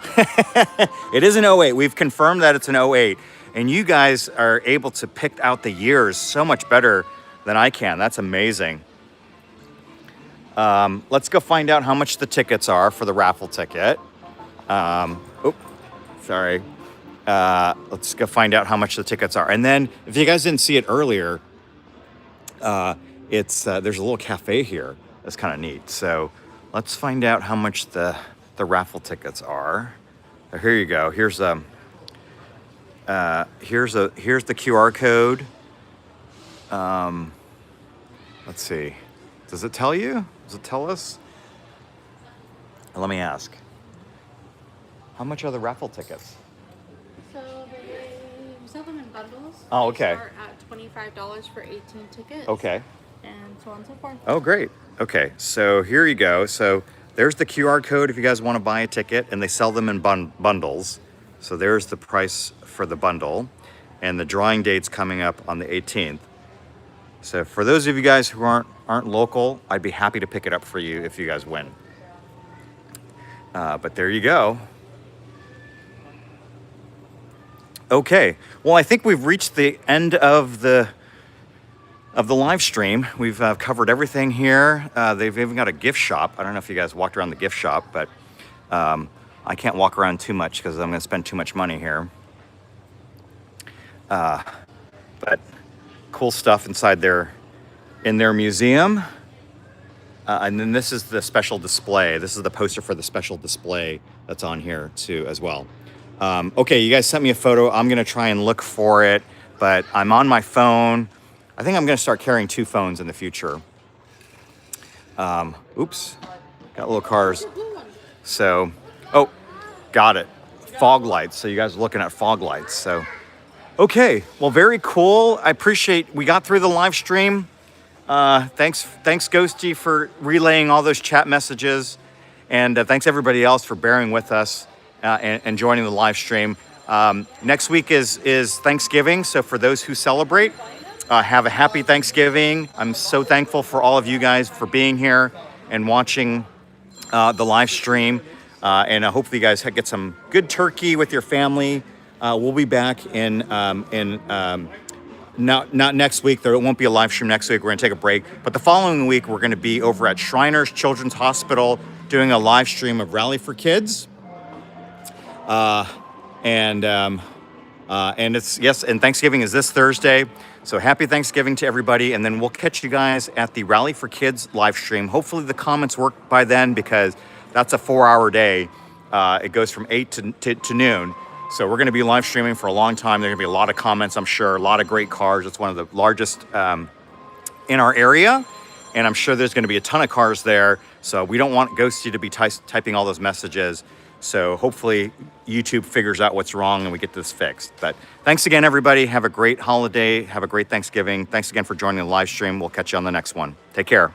It is an '08. We've confirmed that it's an '08. And you guys are able to pick out the years so much better than I can. That's amazing. Let's go find out how much the tickets are for the raffle ticket. Sorry. Let's go find out how much the tickets are. And then, if you guys didn't see it earlier, there's a little cafe here. That's kind of neat. So let's find out how much the raffle tickets are. Here you go. Here's the QR code. Let's see. Does it tell you? Does it tell us? Let me ask. How much are the raffle tickets? So we sell them in bundles. Oh, They okay. start at $25 for 18 tickets. Okay. And so on and so forth. Oh, great. Okay, so here you go. So there's the QR code if you guys want to buy a ticket, and they sell them in bundles. So there's the price for the bundle, and the drawing date's coming up on the 18th. So for those of you guys who aren't local, I'd be happy to pick it up for you if you guys win. But there you go. Okay, well, I think we've reached the end of the live stream. We've covered everything here. They've even got a gift shop. I don't know if you guys walked around the gift shop, but I can't walk around too much because I'm going to spend too much money here. But cool stuff inside in their museum. And then this is the special display. This is the poster for the special display that's on here too as well. Okay, you guys sent me a photo. I'm going to try and look for it, but I'm on my phone. I think I'm going to start carrying 2 phones in the future. Oops, got little cars. So, got it. Fog lights. So you guys are looking at fog lights. So Okay, well, very cool. I appreciate we got through the live stream. Thanks, Ghosty, for relaying all those chat messages, and thanks everybody else for bearing with us and joining the live stream. Next week is Thanksgiving, so for those who celebrate, have a happy Thanksgiving. I'm so thankful for all of you guys for being here and watching the live stream, and hopefully you guys get some good turkey with your family. We'll be back in not next week. There won't be a live stream next week. We're going to take a break. But the following week, we're going to be over at Shriners Children's Hospital doing a live stream of Rally for Kids. And Thanksgiving is this Thursday. So happy Thanksgiving to everybody. And then we'll catch you guys at the Rally for Kids live stream. Hopefully the comments work by then, because that's a 4-hour day. It goes from 8 to noon. So we're going to be live streaming for a long time. There are going to be a lot of comments, I'm sure, a lot of great cars. It's one of the largest in our area, and I'm sure there's going to be a ton of cars there. So we don't want Ghosty to be typing all those messages. So hopefully YouTube figures out what's wrong and we get this fixed. But thanks again, everybody. Have a great holiday. Have a great Thanksgiving. Thanks again for joining the live stream. We'll catch you on the next one. Take care.